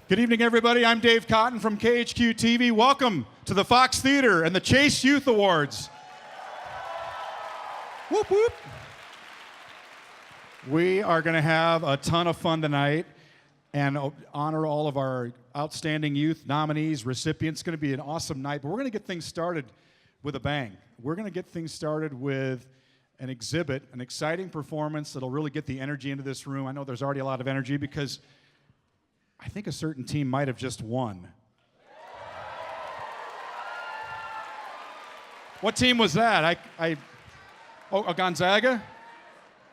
Good evening, everybody. I'm Dave Cotton from KHQ TV. Welcome to the Fox Theater and the Chase Youth Awards. Whoop, whoop. We are going to have a ton of fun tonight and honor all of our outstanding youth nominees, recipients. It's going to be an awesome night, but we're going to get things started with a bang. We're going to get things started with an exhibit, an exciting performance that'll really get the energy into this room. I know there's already a lot of energy because I think a certain team might have just won. What team was that? Gonzaga?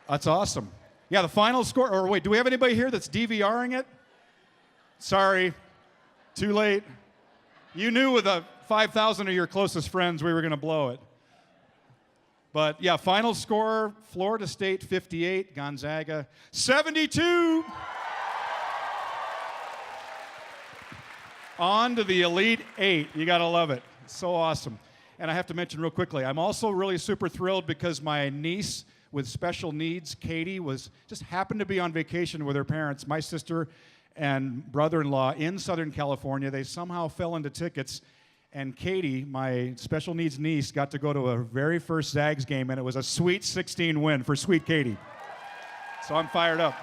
That's awesome. Yeah, the final score, or wait, do we have anybody here that's DVRing it? Sorry, too late. You knew with 5,000 of your closest friends we were going to blow it. But yeah, final score, Florida State 58, Gonzaga 72. On to the Elite Eight. You got to love it. It's so awesome. And I have to mention real quickly, I'm also really super thrilled because my niece with special needs, Katie, just happened to be on vacation with her parents, my sister and brother-in-law in Southern California. They somehow fell into tickets, and Katie, my special needs niece, got to go to her very first Zags game, and it was a Sweet 16 win for sweet Katie. So I'm fired up.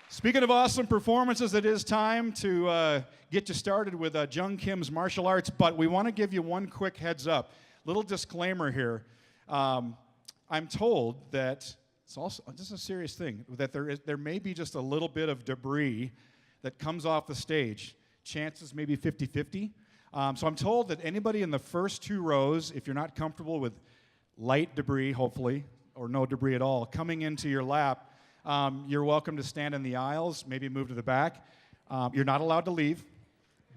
Speaking of awesome performances, it is time to get you started with Jung Kim's martial arts, but we want to give you one quick heads up. Little disclaimer here. I'm told that it's also just a serious thing, that there may be just a little bit of debris that comes off the stage. Chances maybe 50-50. So I'm told that anybody in the first two rows, if you're not comfortable with light debris, hopefully, or no debris at all, coming into your lap, you're welcome to stand in the aisles, maybe move to the back. You're not allowed to leave,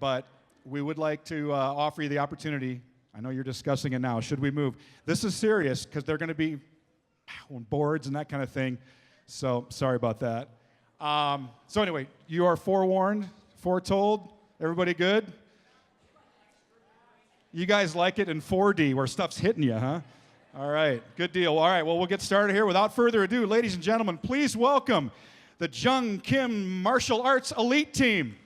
but we would like to offer you the opportunity. I know you're discussing it now. Should we move? This is serious because they're going to be on boards and that kind of thing. So sorry about that. So anyway, you are forewarned, foretold. Everybody good? You guys like it in 4D where stuff's hitting you, huh? All right, good deal. All right, well, we'll get started here. Without further ado, ladies and gentlemen, please welcome the Jung Kim Martial Arts Elite Team.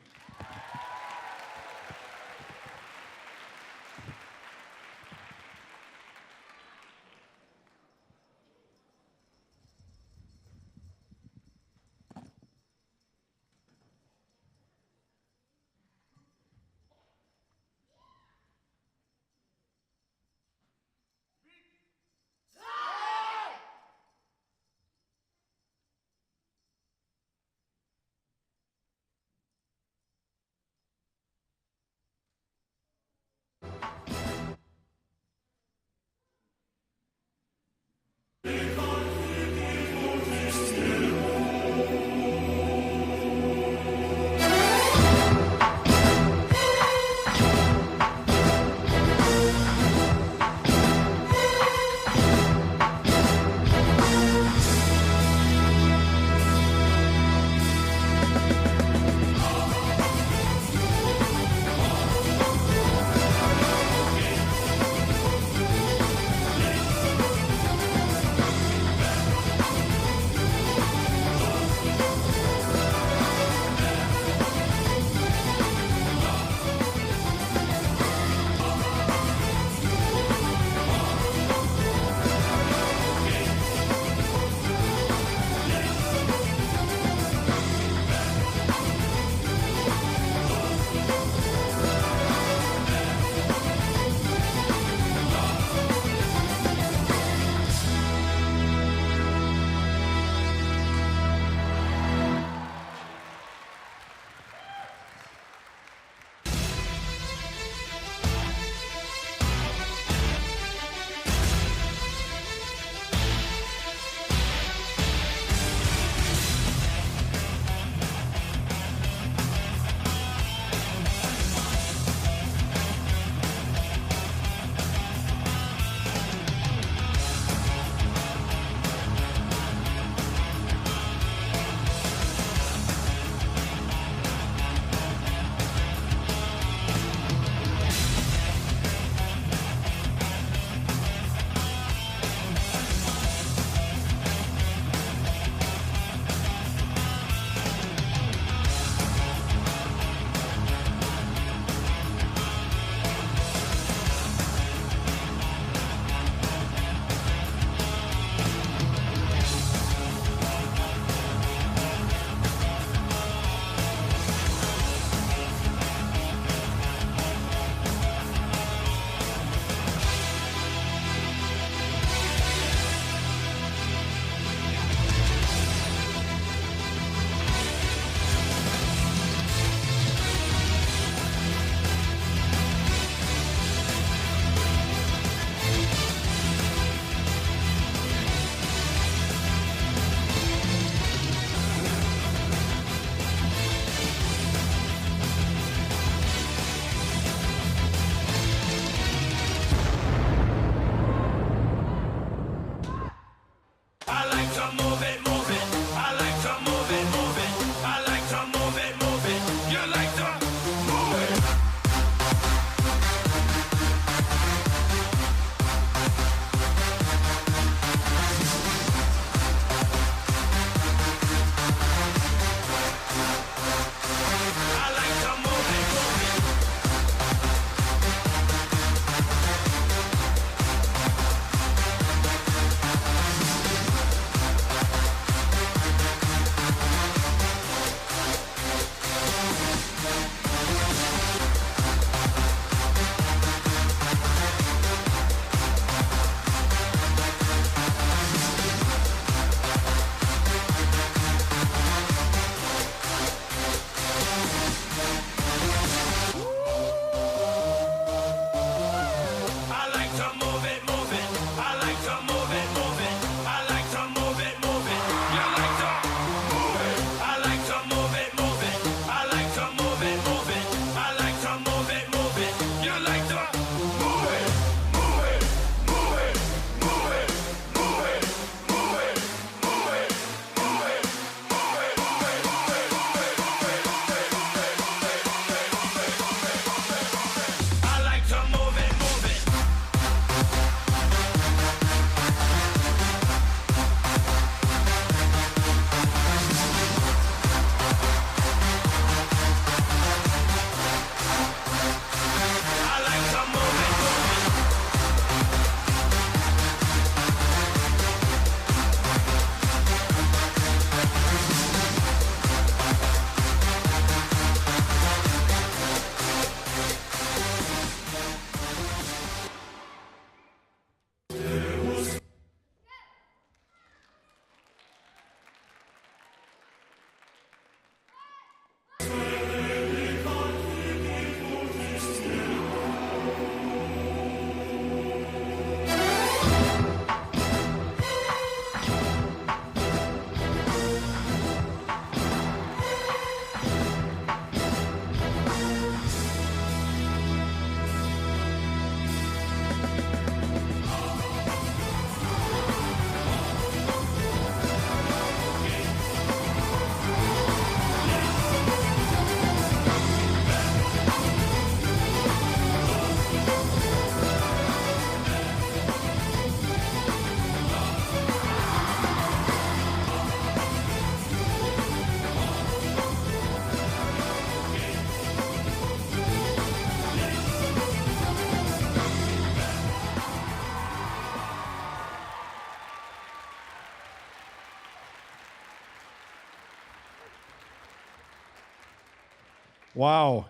Wow.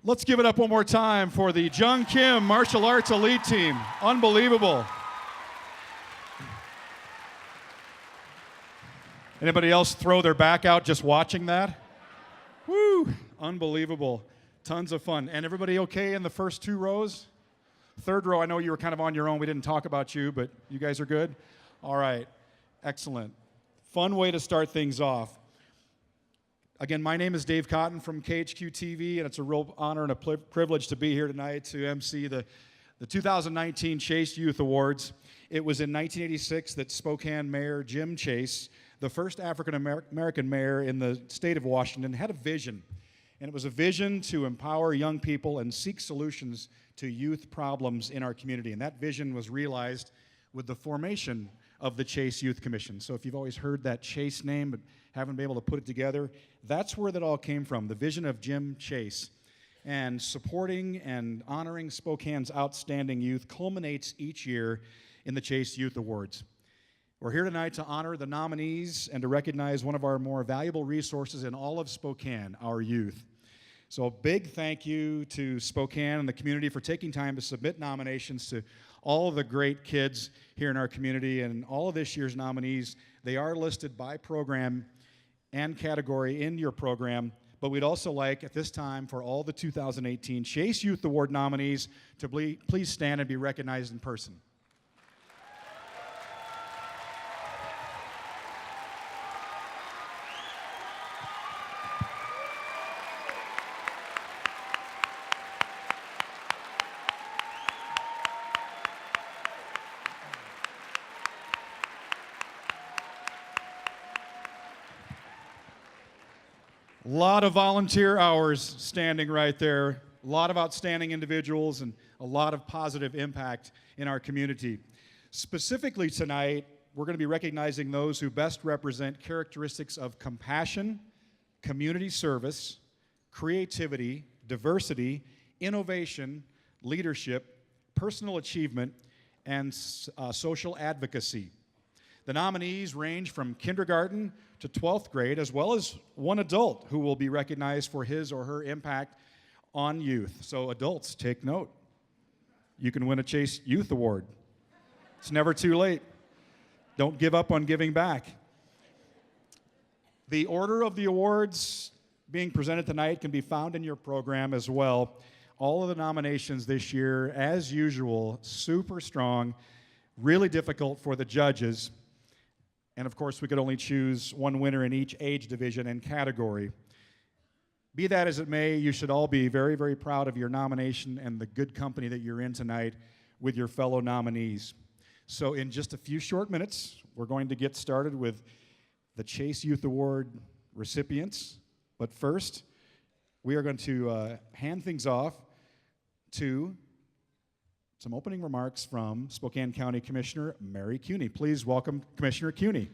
Let's give it up one more time for the Jung Kim Martial Arts Elite Team. Unbelievable. Anybody else throw their back out just watching that? Woo! Unbelievable. Tons of fun. And everybody okay in the first 2 rows? Third row, I know you were kind of on your own. We didn't talk about you, but you guys are good? All right. Excellent. Fun way to start things off. Again, my name is Dave Cotton from KHQ TV, and it's a real honor and a privilege to be here tonight to MC the 2019 Chase Youth Awards. It was in 1986 that Spokane Mayor Jim Chase, the first African-American mayor in the state of Washington, had a vision. And it was a vision to empower young people and seek solutions to youth problems in our community. And that vision was realized with the formation of the Chase Youth Commission. So if you've always heard that Chase name but haven't been able to put it together, that's where that all came from, the vision of Jim Chase. And supporting and honoring Spokane's outstanding youth culminates each year in the Chase Youth Awards. We're here tonight to honor the nominees and to recognize one of our more valuable resources in all of Spokane, our youth. So a big thank you to Spokane and the community for taking time to submit nominations to all of the great kids here in our community, and all of this year's nominees. They are listed by program and category in your program, but we'd also like at this time for all the 2018 Chase Youth Award nominees to please stand and be recognized in person. A lot of volunteer hours standing right there, a lot of outstanding individuals, and a lot of positive impact in our community. Specifically tonight, we're going to be recognizing those who best represent characteristics of compassion, community service, creativity, diversity, innovation, leadership, personal achievement, and social advocacy. The nominees range from kindergarten to 12th grade, as well as one adult who will be recognized for his or her impact on youth. So adults, take note. You can win a Chase Youth Award. It's never too late. Don't give up on giving back. The order of the awards being presented tonight can be found in your program as well. All of the nominations this year, as usual, super strong, really difficult for the judges. And of course, we could only choose one winner in each age division and category. Be that as it may, you should all be very, very proud of your nomination and the good company that you're in tonight with your fellow nominees. So in just a few short minutes, we're going to get started with the Chase Youth Award recipients. But first, we are going to hand things off to some opening remarks from Spokane County Commissioner Mary Cuney. Please welcome Commissioner Cuney.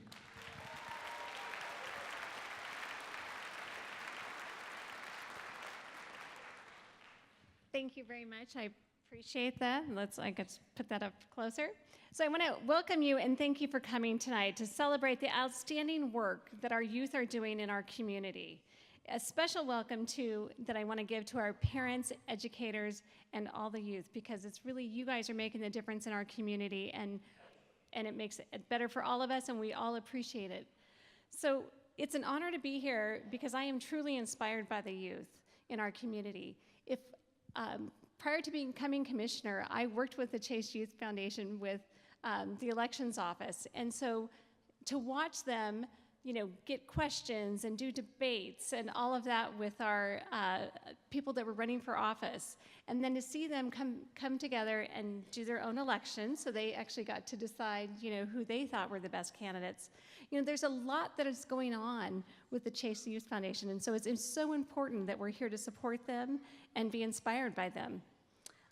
Thank you very much. I appreciate that. I guess put that up closer. So I want to welcome you and thank you for coming tonight to celebrate the outstanding work that our youth are doing in our community. A special welcome that I want to give to our parents, educators, and all the youth, because it's really you guys are making the difference in our community, and it makes it better for all of us, and we all appreciate it. So it's an honor to be here because I am truly inspired by the youth in our community. Prior to becoming commissioner, I worked with the Chase Youth Foundation with the elections office, and so to watch them get questions and do debates and all of that with our people that were running for office. And then to see them come together and do their own election, so they actually got to decide, who they thought were the best candidates. There's a lot that is going on with the Chase Youth Foundation, and so it's so important that we're here to support them and be inspired by them.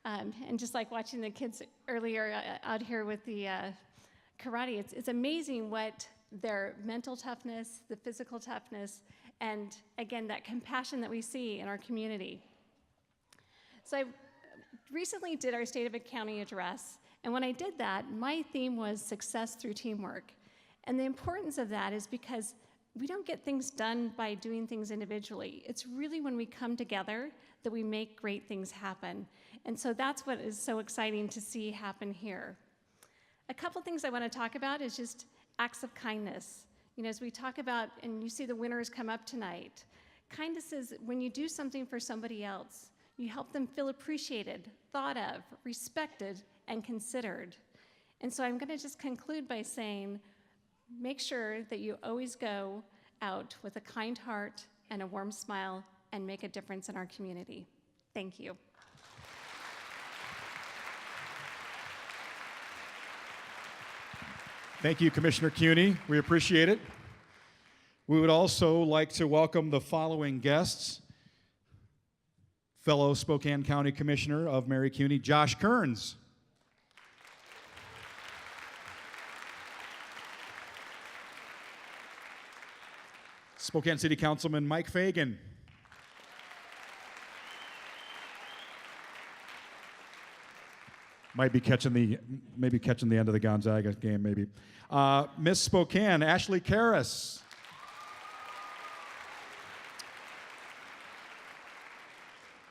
And just like watching the kids earlier out here with the karate, it's amazing what their mental toughness, the physical toughness, and again, that compassion that we see in our community. So I recently did our State of the County address, and when I did that, my theme was success through teamwork. And the importance of that is because we don't get things done by doing things individually. It's really when we come together that we make great things happen. And so that's what is so exciting to see happen here. A couple things I want to talk about is just acts of kindness. You know, as we talk about, and you see the winners come up tonight, kindness is when you do something for somebody else, you help them feel appreciated, thought of, respected, and considered. And so I'm going to just conclude by saying, make sure that you always go out with a kind heart and a warm smile and make a difference in our community. Thank you. Thank you, Commissioner Cuney. We appreciate it. We would also like to welcome the following guests. Fellow Spokane County Commissioner of Mary CUNY, Josh Kearns. Spokane City Councilman Mike Fagan. Maybe catching the end of the Gonzaga game, maybe. Miss Spokane, Ashley Karras.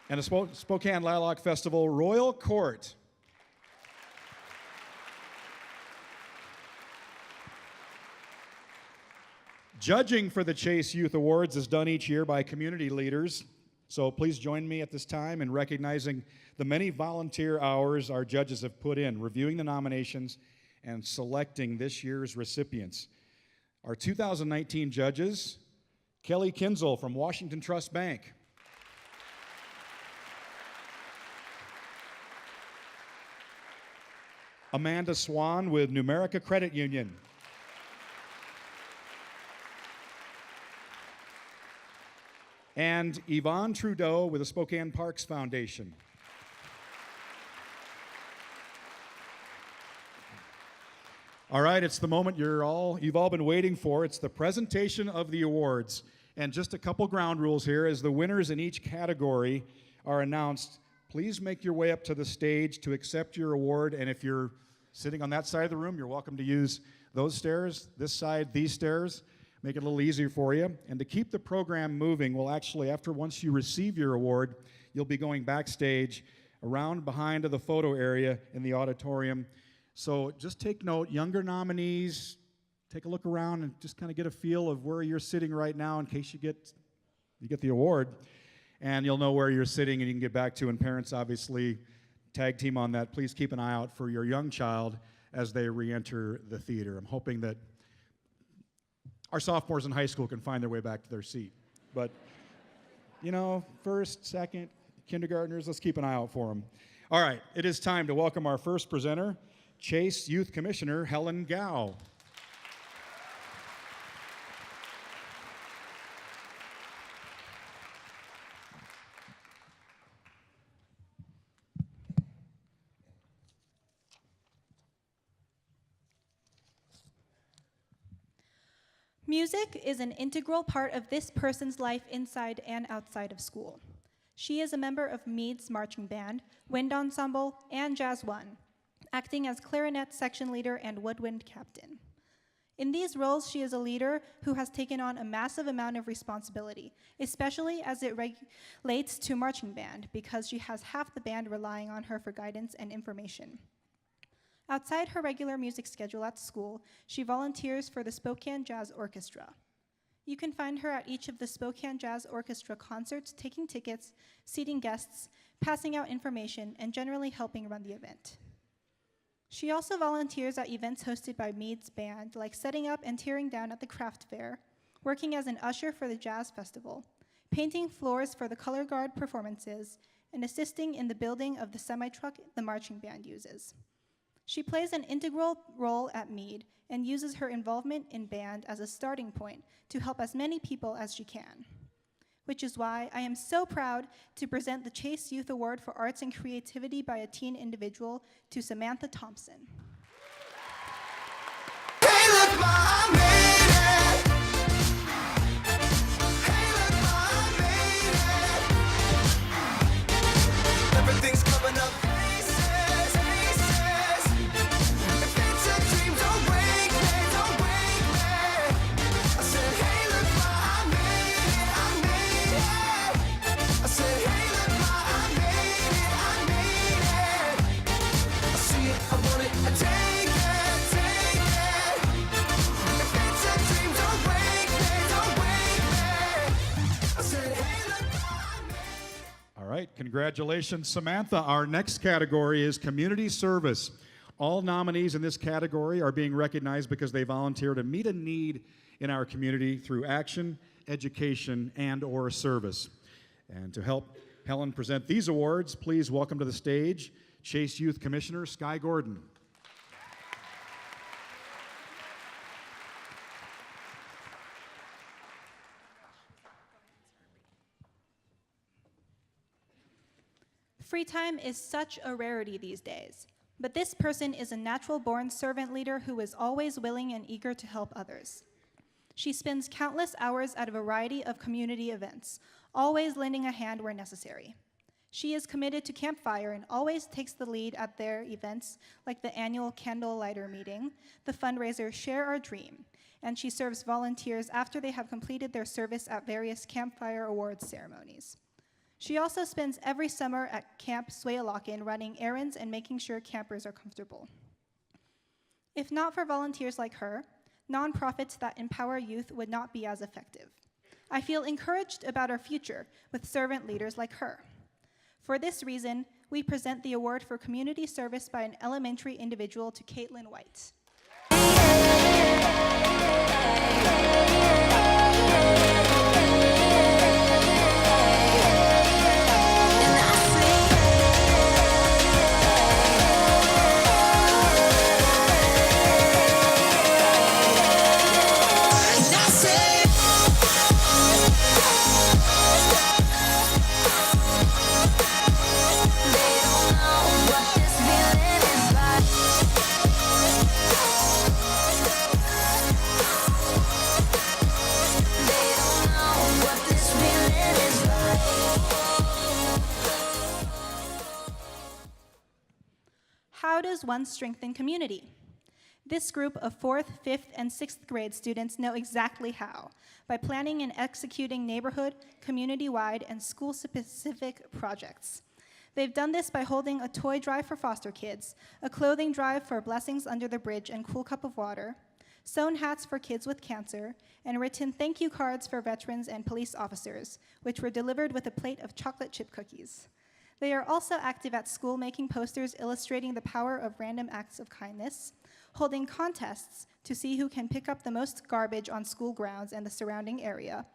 And a Spokane Lilac Festival Royal Court. Judging for the Chase Youth Awards is done each year by community leaders, so please join me at this time in recognizing the many volunteer hours our judges have put in, reviewing the nominations and selecting this year's recipients. Our 2019 judges, Kelly Kinzel from Washington Trust Bank. Amanda Swan with Numerica Credit Union. And Yvonne Trudeau with the Spokane Parks Foundation. All right, it's the moment you've all been waiting for. It's the presentation of the awards. And just a couple ground rules here. As the winners in each category are announced, please make your way up to the stage to accept your award. And if you're sitting on that side of the room, you're welcome to use those stairs, this side, these stairs. Make it a little easier for you. And to keep the program moving, we'll actually, once you receive your award, you'll be going backstage around behind the photo area in the auditorium. So just take note, younger nominees, take a look around and just kind of get a feel of where you're sitting right now in case you get the award. And you'll know where you're sitting and you can get back to, and parents obviously tag team on that. Please keep an eye out for your young child as they re-enter the theater. I'm hoping that our sophomores in high school can find their way back to their seat. But, you know, first, second, kindergartners, let's keep an eye out for them. All right, it is time to welcome our first presenter, Chase Youth Commissioner Helen Gow. Music is an integral part of this person's life inside and outside of school. She is a member of Meade's marching band, wind ensemble, and Jazz One, acting as clarinet section leader and woodwind captain. In these roles, she is a leader who has taken on a massive amount of responsibility, especially as it relates to marching band, because she has half the band relying on her for guidance and information. Outside her regular music schedule at school, she volunteers for the Spokane Jazz Orchestra. You can find her at each of the Spokane Jazz Orchestra concerts, taking tickets, seating guests, passing out information, and generally helping run the event. She also volunteers at events hosted by Meade's band, like setting up and tearing down at the craft fair, working as an usher for the Jazz Festival, painting floors for the color guard performances, and assisting in the building of the semi-truck the marching band uses. She plays an integral role at Meade and uses her involvement in band as a starting point to help as many people as she can. Which is why I am so proud to present the Chase Youth Award for Arts and Creativity by a Teen Individual to Samantha Thompson. Hey, look, Ma, I made it. Hey, look, Ma, I made it. Everything's coming up. If it's a dream, don't wake me, don't wake me. I said, hey, look, Congratulations, Samantha. Our next category is community service. All nominees in this category are being recognized because they volunteer to meet a need in our community through action, education, and/or service. And to help Helen present these awards, please welcome to the stage Chase Youth Commissioner Sky Gordon. Free time is such a rarity these days, but this person is a natural-born servant leader who is always willing and eager to help others. She spends countless hours at a variety of community events, always lending a hand where necessary. She is committed to Camp Fire and always takes the lead at their events like the annual candle lighter meeting, the fundraiser Share Our Dream, and she serves volunteers after they have completed their service at various Camp Fire Awards ceremonies. She also spends every summer at Camp Swayalakin running errands and making sure campers are comfortable. If not for volunteers like her, nonprofits that empower youth would not be as effective. I feel encouraged about our future with servant leaders like her. For this reason, we present the award for community service by an elementary individual to Caitlin White. How does one strengthen community? This group of 4th, 5th, and 6th grade students know exactly how, by planning and executing neighborhood, community-wide, and school-specific projects. They've done this by holding a toy drive for foster kids, a clothing drive for Blessings Under the Bridge and Cool Cup of Water, sewn hats for kids with cancer, and written thank you cards for veterans and police officers, which were delivered with a plate of chocolate chip cookies. They are also active at school making posters illustrating the power of random acts of kindness, holding contests to see who can pick up the most garbage on school grounds and the surrounding area,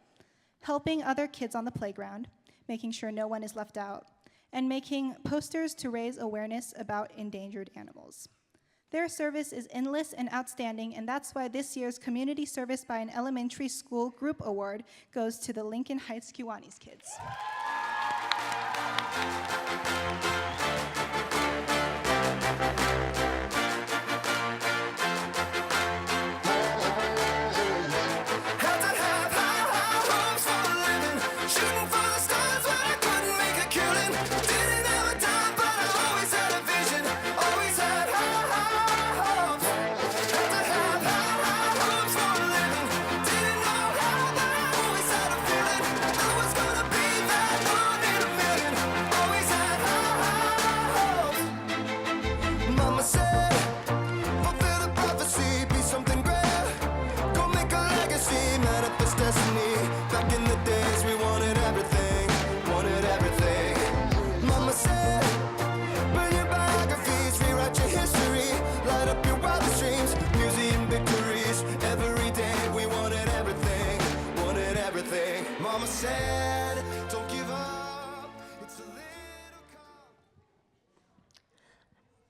helping other kids on the playground, making sure no one is left out, and making posters to raise awareness about endangered animals. Their service is endless and outstanding, and that's why this year's Community Service by an Elementary School Group Award goes to the Lincoln Heights Kiwanis kids. Mama said, don't give up. It's a little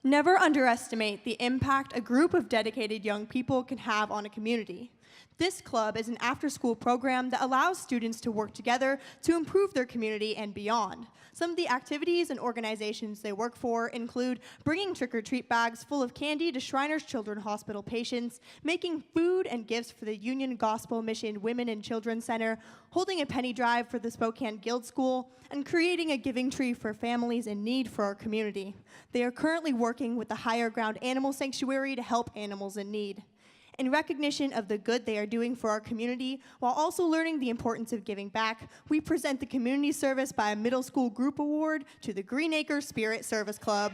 Never underestimate the impact a group of dedicated young people can have on a community. This club is an after-school program that allows students to work together to improve their community and beyond. Some of the activities and organizations they work for include bringing trick-or-treat bags full of candy to Shriners Children's Hospital patients, making food and gifts for the Union Gospel Mission Women and Children Center, holding a penny drive for the Spokane Guild School, and creating a giving tree for families in need for our community. They are currently working with the Higher Ground Animal Sanctuary to help animals in need. In recognition of the good they are doing for our community, while also learning the importance of giving back, we present the Community Service by a Middle School Group Award to the Green Acres Spirit Service Club.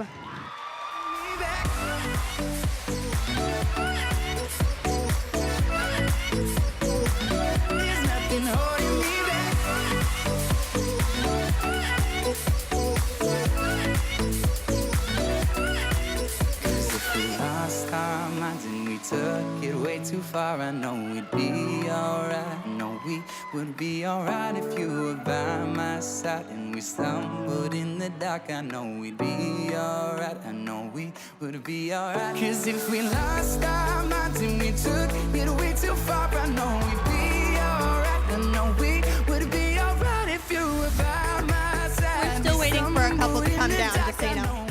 There's nothing holding me back. far, I know we'd be alright. I know we would be alright if you were by my side. And we stumbled in the dark, I know we'd be alright. I know we would be alright. 'Cause if we lost our minds and we took it way too far, I know we'd be alright. I know we would be alright if you were by my side. We're still waiting for a couple to come down, just so you know.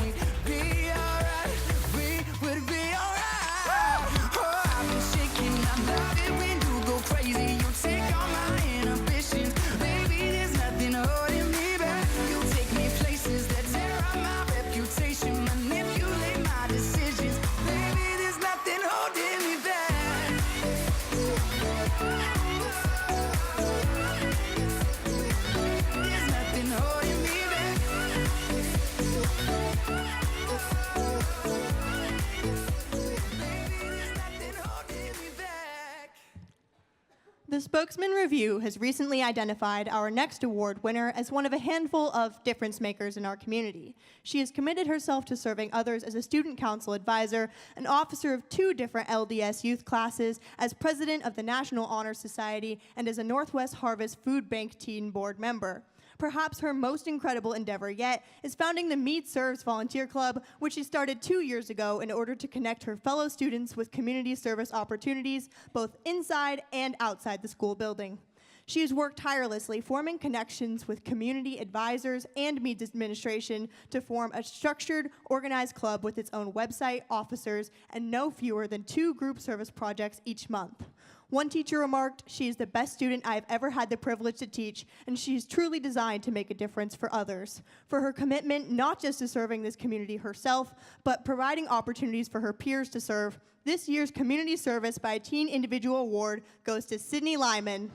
The Spokesman Review has recently identified our next award winner as one of a handful of difference makers in our community. She has committed herself to serving others as a student council advisor, an officer of 2 different LDS youth classes, as president of the National Honor Society, and as a Northwest Harvest Food Bank Teen Board member. Perhaps her most incredible endeavor yet is founding the Mead Serves Volunteer Club, which she started 2 years ago in order to connect her fellow students with community service opportunities, both inside and outside the school building. She has worked tirelessly, forming connections with community advisors and Mead's administration to form a structured, organized club with its own website, officers, and no fewer than 2 group service projects each month. One teacher remarked, "She is the best student I have ever had the privilege to teach, and she is truly designed to make a difference for others." For her commitment not just to serving this community herself, but providing opportunities for her peers to serve, this year's Community Service by a Teen Individual Award goes to Sydney Lyman.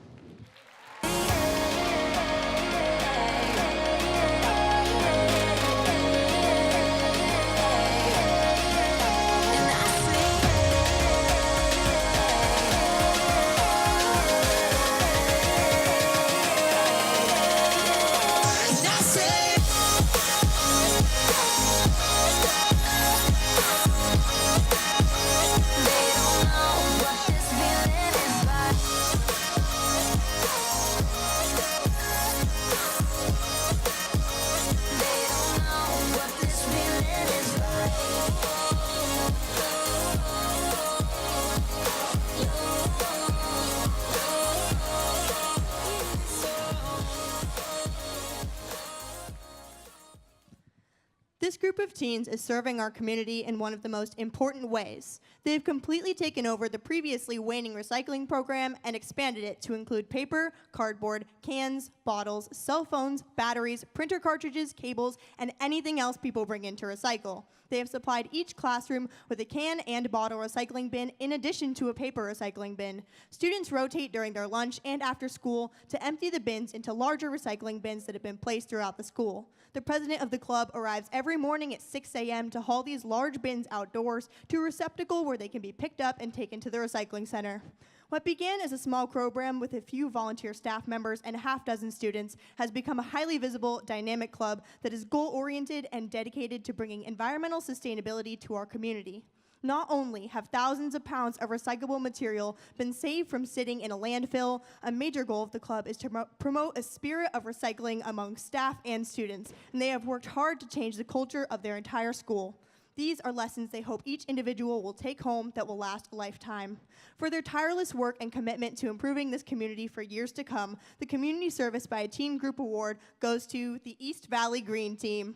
This group of teens is serving our community in one of the most important ways. They've completely taken over the previously waning recycling program and expanded it to include paper, cardboard, cans, bottles, cell phones, batteries, printer cartridges, cables, and anything else people bring in to recycle. They have supplied each classroom with a can and bottle recycling bin in addition to a paper recycling bin. Students rotate during their lunch and after school to empty the bins into larger recycling bins that have been placed throughout the school. The president of the club arrives every morning at 6 a.m. to haul these large bins outdoors to a receptacle where they can be picked up and taken to the recycling center. What began as a small program with a few volunteer staff members and a half-dozen students has become a highly visible, dynamic club that is goal-oriented and dedicated to bringing environmental sustainability to our community. Not only have thousands of pounds of recyclable material been saved from sitting in a landfill, a major goal of the club is to promote a spirit of recycling among staff and students, and they have worked hard to change the culture of their entire school. These are lessons they hope each individual will take home that will last a lifetime. For their tireless work and commitment to improving this community for years to come, the Community Service by a Teen Group Award goes to the East Valley Green Team.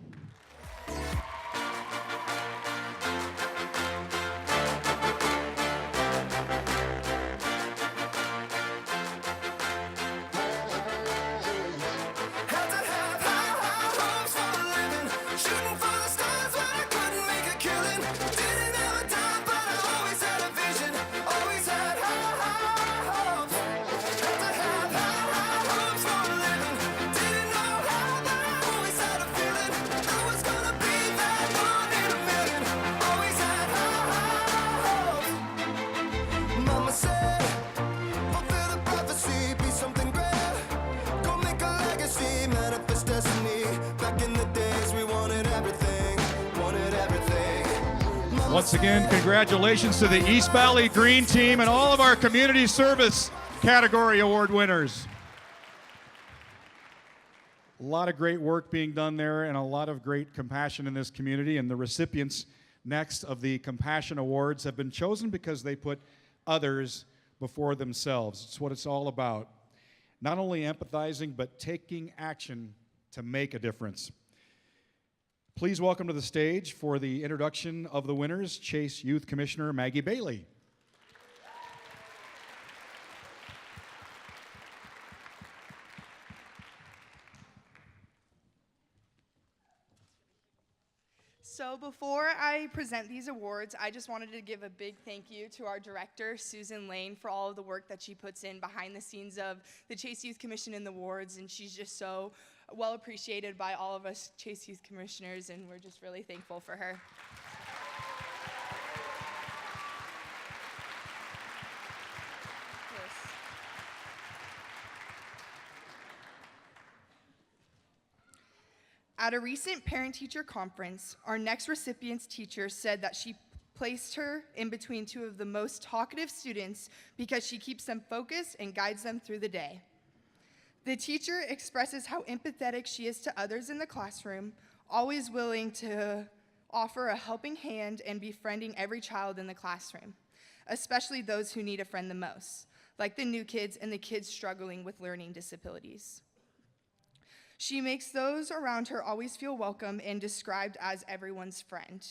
I was Once again, congratulations to the East Valley Green Team and all of our community service category award winners. A lot of great work being done there and a lot of great compassion in this community. And the recipients next of the Compassion Awards have been chosen because they put others before themselves. It's what it's all about. Not only empathizing, but taking action to make a difference. Please welcome to the stage for the introduction of the winners, Chase Youth Commissioner Maggie Bailey. So before I present these awards, I just wanted to give a big thank you to our director, Susan Lane, for all of the work that she puts in behind the scenes of the Chase Youth Commission and the awards, and she's just so well appreciated by all of us Chase Youth Commissioners, and we're just really thankful for her. Yes. At a recent parent-teacher conference, our next recipient's teacher said that she placed her in between two of the most talkative students because she keeps them focused and guides them through the day. The teacher expresses how empathetic she is to others in the classroom, always willing to offer a helping hand and befriending every child in the classroom, especially those who need a friend the most, like the new kids and the kids struggling with learning disabilities. She makes those around her always feel welcome and described as everyone's friend.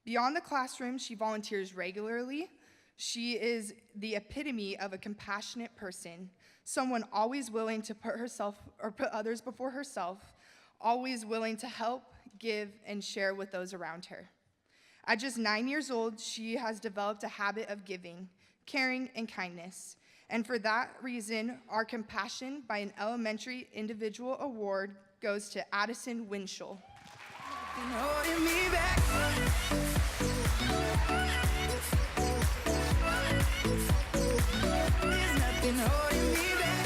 Beyond the classroom, she volunteers regularly. She is the epitome of a compassionate person, someone always willing to put others before herself, always willing to help, give, and share with those around her. At just 9 years old, she has developed a habit of giving, caring, and kindness. And for that reason, our Compassion by an Elementary Individual Award goes to Addison Winchell. Holding me back. There's nothing holding me back.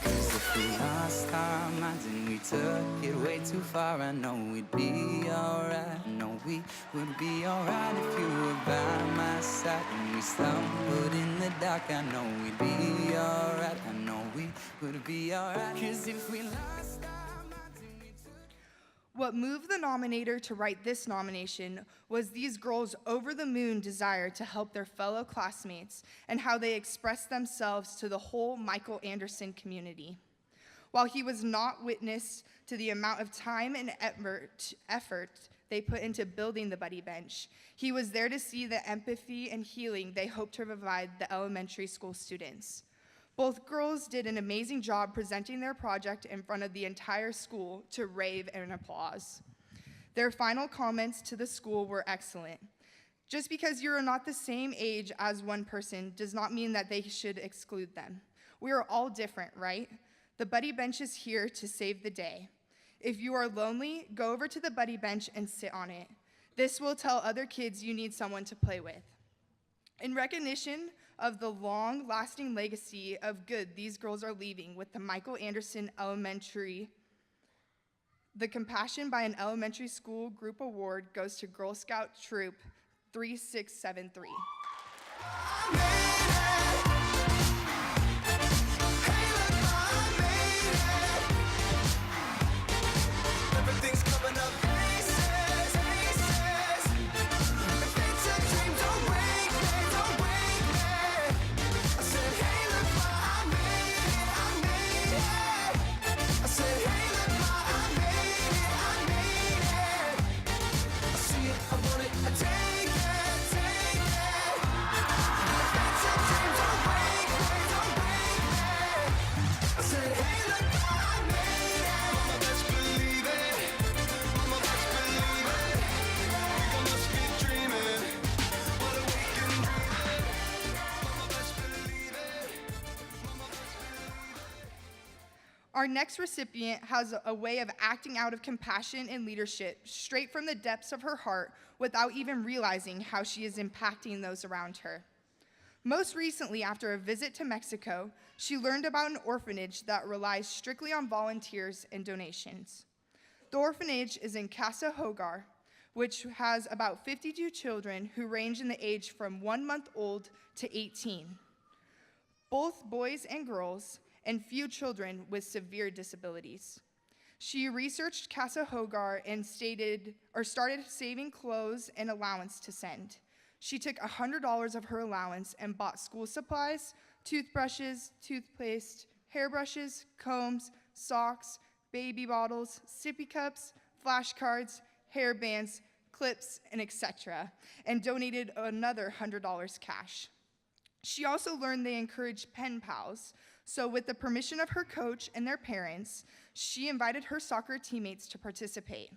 'Cause if we lost our minds and we took it way too far, I know we'd be alright. I know we would be alright if you were by my side. When we stumbled in the dark, I know we'd be alright. I know we would be alright. 'Cause if we lost our minds and we took... What moved the nominator to write this nomination was these girls' over-the-moon desire to help their fellow classmates and how they expressed themselves to the whole Michael Anderson community. While he was not witness to the amount of time and effort they put into building the Buddy Bench, he was there to see the empathy and healing they hoped to provide the elementary school students. Both girls did an amazing job presenting their project in front of the entire school to rave and applause. Their final comments to the school were excellent. Just because you are not the same age as one person does not mean that they should exclude them. We are all different, right? The Buddy Bench is here to save the day. If you are lonely, go over to the Buddy Bench and sit on it. This will tell other kids you need someone to play with. In recognition of the long-lasting legacy of good these girls are leaving with the Michael Anderson Elementary, the Compassion by an Elementary School Group Award goes to Girl Scout Troop 3673. Everything's coming up aces, aces. If it's a dream, don't wake me, don't wake me. I said, hey, look, ma, I made it, I made it. I said, hey, look, ma, I made it, I made it. I see it, I want it, I take it, take it. If it's a dream, don't wake me, don't wake me. I said, hey, look, ma, I made it. Mama, best believe it. Mama, best believe it. People must be dreaming. What a weekend dreaming. Mama, best believe it. Mama, best believe it. Our next recipient has a way of acting out of compassion and leadership straight from the depths of her heart without even realizing how she is impacting those around her. Most recently, after a visit to Mexico, she learned about an orphanage that relies strictly on volunteers and donations. The orphanage is in Casa Hogar, which has about 52 children who range in the age from 1 month old to 18, both boys and girls, and few children with severe disabilities. She researched Casa Hogar and started saving clothes and allowance to send. She took $100 of her allowance and bought school supplies, toothbrushes, toothpaste, hairbrushes, combs, socks, baby bottles, sippy cups, flashcards, hair bands, clips, and etc., and donated another $100 cash. She also learned they encourage pen pals, so with the permission of her coach and their parents, she invited her soccer teammates to participate.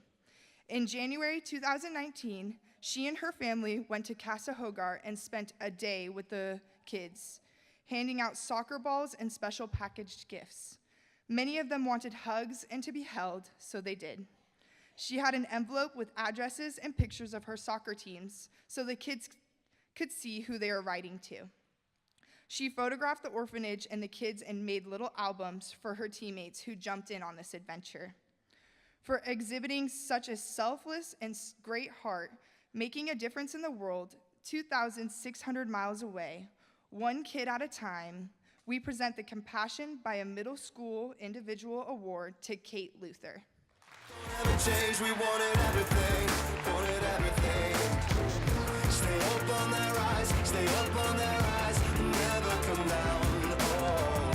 In January 2019, she and her family went to Casa Hogar and spent a day with the kids, handing out soccer balls and special packaged gifts. Many of them wanted hugs and to be held, so they did. She had an envelope with addresses and pictures of her soccer teams so the kids could see who they were writing to. She photographed the orphanage and the kids and made little albums for her teammates who jumped in on this adventure. For exhibiting such a selfless and great heart, making a difference in the world 2,600 miles away, one kid at a time, we present the Compassion by a Middle School Individual Award to Kate Luther. Never change, we wanted everything, Stay up on that rise, stay up on that rise, never come down, oh.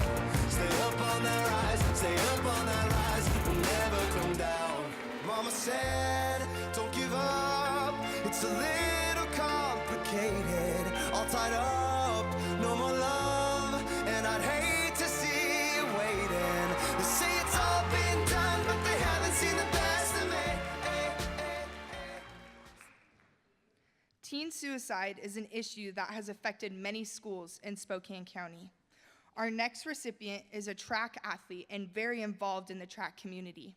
Stay up on that rise, stay up on that rise, never come down. Mama said, don't give up, it's a little complicated, all tied up, no more love, and I'd hate to see you waiting. They say it's all been done, but they haven't seen the best of me. Teen suicide is an issue that has affected many schools in Spokane County. Our next recipient is a track athlete and very involved in the track community.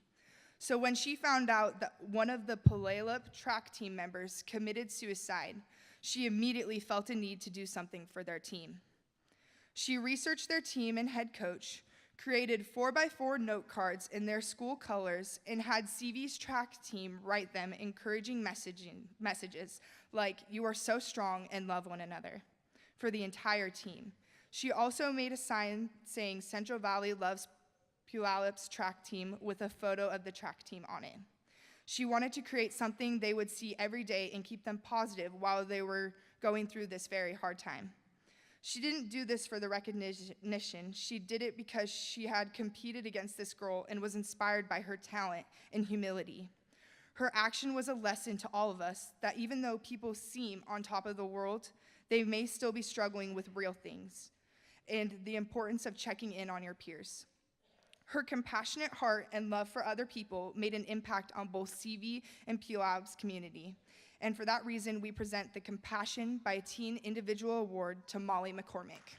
So when she found out that one of the Puyallup track team members committed suicide, she immediately felt a need to do something for their team. She researched their team and head coach, created 4x4 note cards in their school colors, and had CV's track team write them encouraging messages like, "You are so strong and love one another," for the entire team. She also made a sign saying Central Valley loves Puyallup's track team with a photo of the track team on it. She wanted to create something they would see every day and keep them positive while they were going through this very hard time. She didn't do this for the recognition. She did it because she had competed against this girl and was inspired by her talent and humility. Her action was a lesson to all of us that even though people seem on top of the world, they may still be struggling with real things, and the importance of checking in on your peers. Her compassionate heart and love for other people made an impact on both CV and Puyallup's community. And for that reason, we present the Compassion by a Teen Individual Award to Molly McCormick.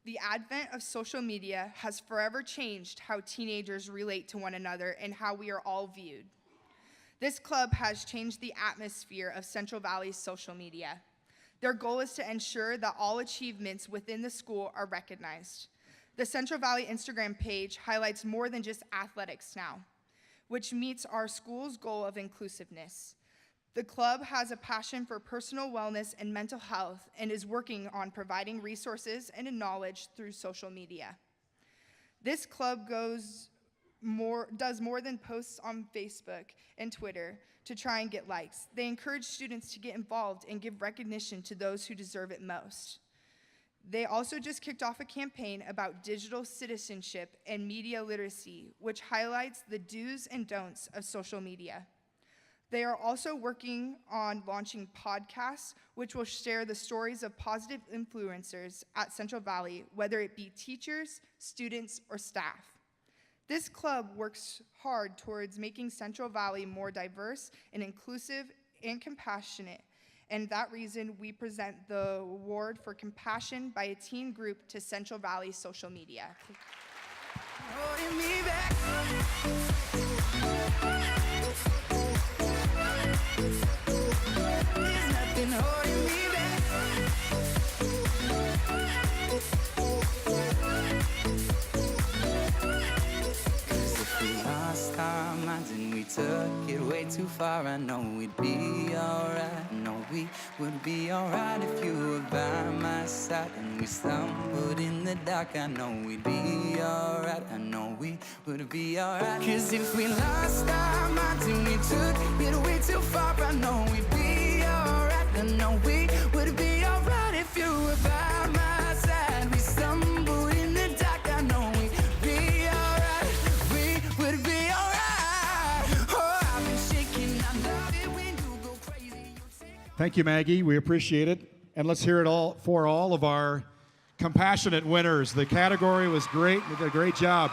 The advent of social media has forever changed how teenagers relate to one another and how we are all viewed. This club has changed the atmosphere of Central Valley's social media. Their goal is to ensure that all achievements within the school are recognized. The Central Valley Instagram page highlights more than just athletics now, which meets our school's goal of inclusiveness. The club has a passion for personal wellness and mental health and is working on providing resources and knowledge through social media. This club does more than posts on Facebook and Twitter to try and get likes. They encourage students to get involved and give recognition to those who deserve it most. They also just kicked off a campaign about digital citizenship and media literacy, which highlights the do's and don'ts of social media. They are also working on launching podcasts, which will share the stories of positive influencers at Central Valley, whether it be teachers, students, or staff. This club works hard towards making Central Valley more diverse and inclusive and compassionate. And that reason, we present the award for compassion by a teen group to Central Valley social media. Holding me back. There's nothing holding me back. 'Cause if we lost our minds and we took it way too far, I know we'd be alright. I know we would be alright if you were by my side. And we stumbled in the dark, I know we'd be alright. I know we would be alright. 'Cause if we lost our minds and we took it way too far, I know we'd be alright. I know we would be alright if you were by my side. We stumbled in the dark, I know we'd be alright. We would be alright. Oh, I've been shaking, I love it when you go crazy. You take Thank you, Maggie. We appreciate it. And let's hear it all for all of our compassionate winners. The category was great. They did a great job.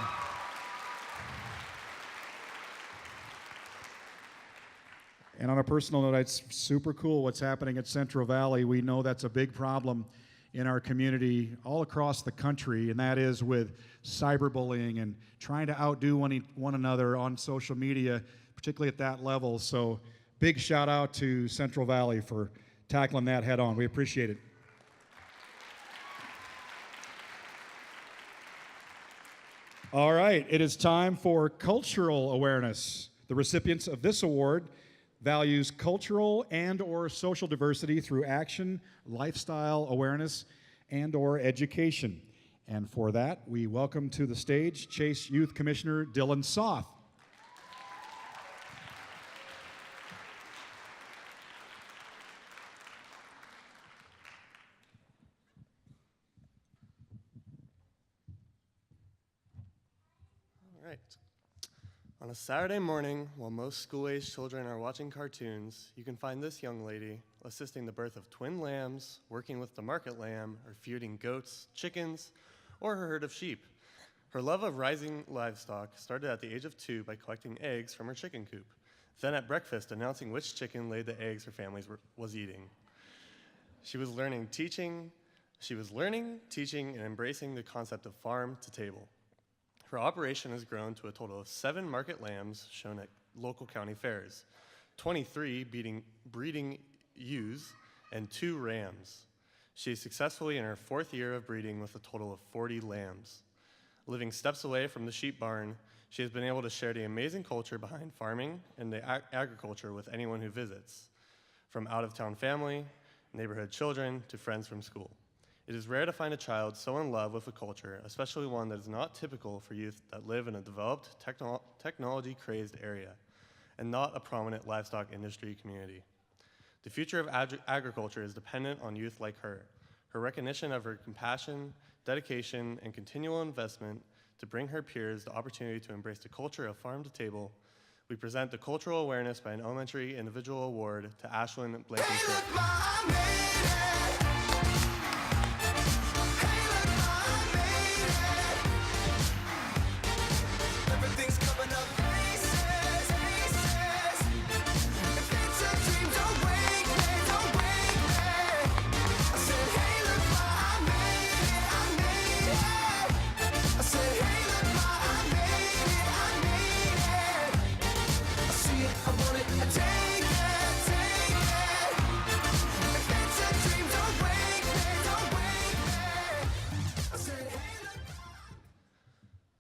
And on a personal note, it's super cool what's happening at Central Valley. We know that's a big problem in our community all across the country, and that is with cyberbullying and trying to outdo one another on social media, particularly at that level. So big shout out to Central Valley for tackling that head on. We appreciate it. All right, it is time for cultural awareness. The recipients of this award values cultural and or social diversity through action, lifestyle awareness, and or education. And for that, we welcome to the stage Chase Youth Commissioner Dylan Soth. All right. On a Saturday morning, while most school-aged children are watching cartoons, you can find this young lady assisting the birth of twin lambs, working with the market lamb, or feeding goats, chickens, or her herd of sheep. Her love of raising livestock started at the age of 2 by collecting eggs from her chicken coop, then at breakfast announcing which chicken laid the eggs her family was eating. She was learning, teaching, and embracing the concept of farm to table. Her operation has grown to a total of 7 market lambs shown at local county fairs, 23 breeding ewes, and 2 rams. She is successfully in her 4th year of breeding with a total of 40 lambs. Living steps away from the sheep barn, she has been able to share the amazing culture behind farming and the agriculture with anyone who visits, from out-of-town family, neighborhood children, to friends from school. It is rare to find a child so in love with a culture, especially one that is not typical for youth that live in a developed, technology-crazed area, and not a prominent livestock industry community. The future of agriculture is dependent on youth like her. Her recognition of her compassion, dedication, and continual investment to bring her peers the opportunity to embrace the culture of farm to table, we present the Cultural Awareness by an Elementary Individual Award to Ashlyn Blankenship. Everything's coming up aces, aces. If it's a dream, don't wake me, don't wake me. I said, hey, look, ma, I made it. I said, hey, look, ma, I made it. I see it, I want it, I take it, take it. If it's a dream, don't wake me, don't wake me. I said, hey, look.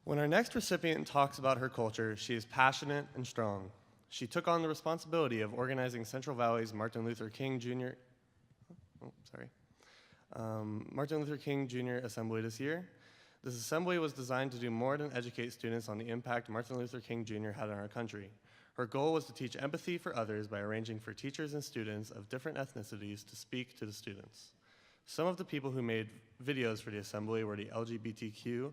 When our next recipient talks about her culture, she is passionate and strong. She took on the responsibility of organizing Central Valley's Martin Luther King Jr. Martin Luther King Jr. Assembly this year. This assembly was designed to do more than educate students on the impact Martin Luther King Jr. had on our country. Her goal was to teach empathy for others by arranging for teachers and students of different ethnicities to speak to the students. Some of the people who made videos for the assembly were the LGBTQ,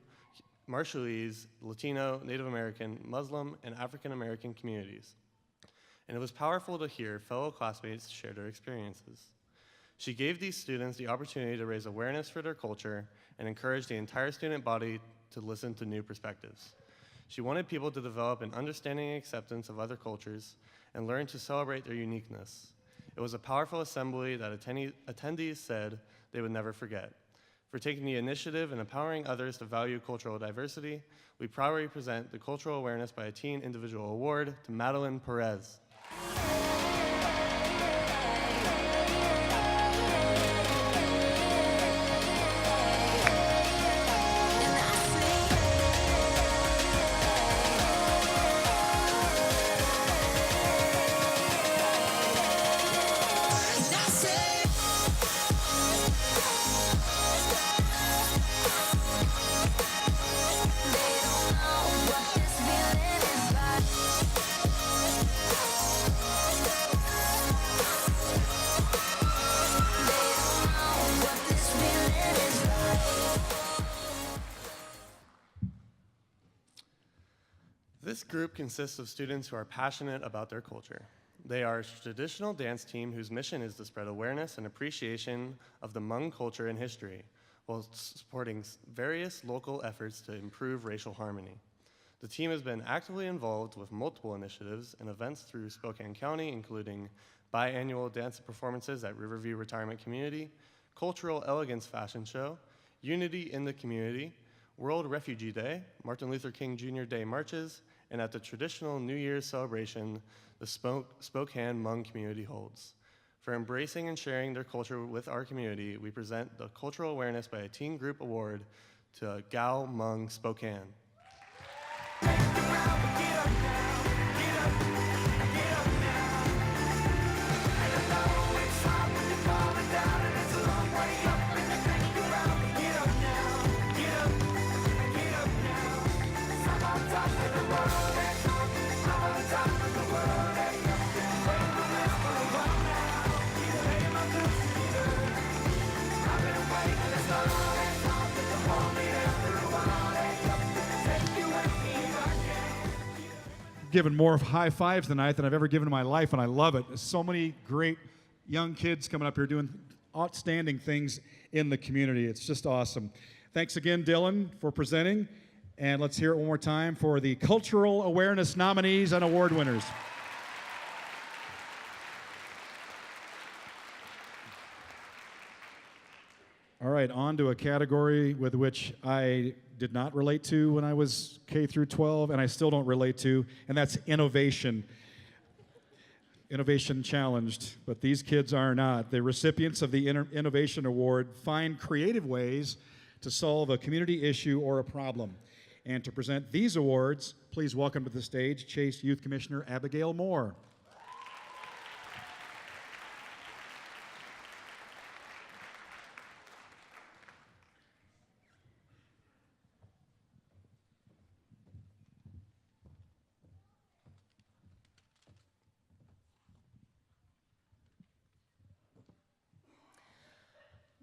Marshallese, Latino, Native American, Muslim, and African American communities. and it was powerful to hear fellow classmates share their experiences. She gave these students the opportunity to raise awareness for their culture and encourage the entire student body to listen to new perspectives. She wanted people to develop an understanding and acceptance of other cultures and learn to celebrate their uniqueness. It was a powerful assembly that attendees said they would never forget. For taking the initiative and empowering others to value cultural diversity, we proudly present the Cultural Awareness by a Teen Individual Award to Madeline Perez. This group consists of students who are passionate about their culture. They are a traditional dance team whose mission is to spread awareness and appreciation of the Hmong culture and history, while supporting various local efforts to improve racial harmony. The team has been actively involved with multiple initiatives and events through Spokane County, including biannual dance performances at Riverview Retirement Community, Cultural Elegance Fashion Show, Unity in the Community, World Refugee Day, Martin Luther King Jr. Day marches, and at the traditional New Year's celebration the Spokane Hmong community holds. For embracing and sharing their culture with our community, we present the Cultural Awareness by a Teen Group Award to Gao Hmong Spokane. Given more high fives tonight than I've ever given in my life, and I love it. There's so many great young kids coming up here doing outstanding things in the community. It's just awesome. Thanks again, Dylan, for presenting. And let's hear it one more time for the Cultural Awareness nominees and award winners. All right, on to a category with which I did not relate to when I was K through 12, and I still don't relate to, and that's innovation. Innovation challenged, but these kids are not. The recipients of the Innovation Award find creative ways to solve a community issue or a problem. And to present these awards, please welcome to the stage Chase Youth Commissioner Abigail Moore.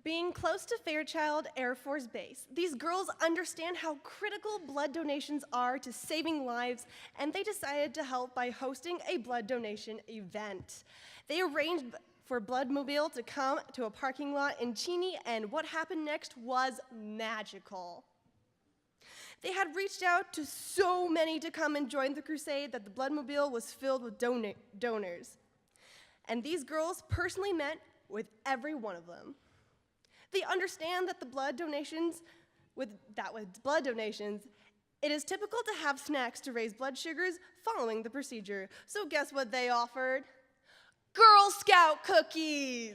Being close to Fairchild Air Force Base, these girls understand how critical blood donations are to saving lives, and they decided to help by hosting a blood donation event. They arranged for Bloodmobile to come to a parking lot in Cheney, and what happened next was magical. They had reached out to so many to come and join the crusade that the Bloodmobile was filled with donors. And these girls personally met with every one of them. They understand that with blood donations, it is typical to have snacks to raise blood sugars following the procedure. So guess what they offered? Girl Scout cookies.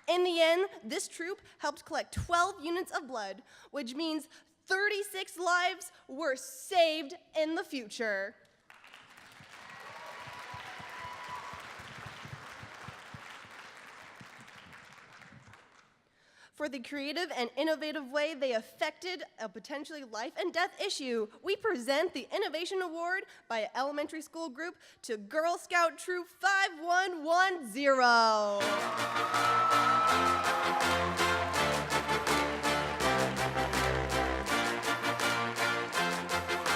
In the end, this troop helped collect 12 units of blood, which means 36 lives were saved in the future. For the creative and innovative way they affected a potentially life and death issue, we present the Innovation Award by an elementary school group to Girl Scout Troop 5110. 5110.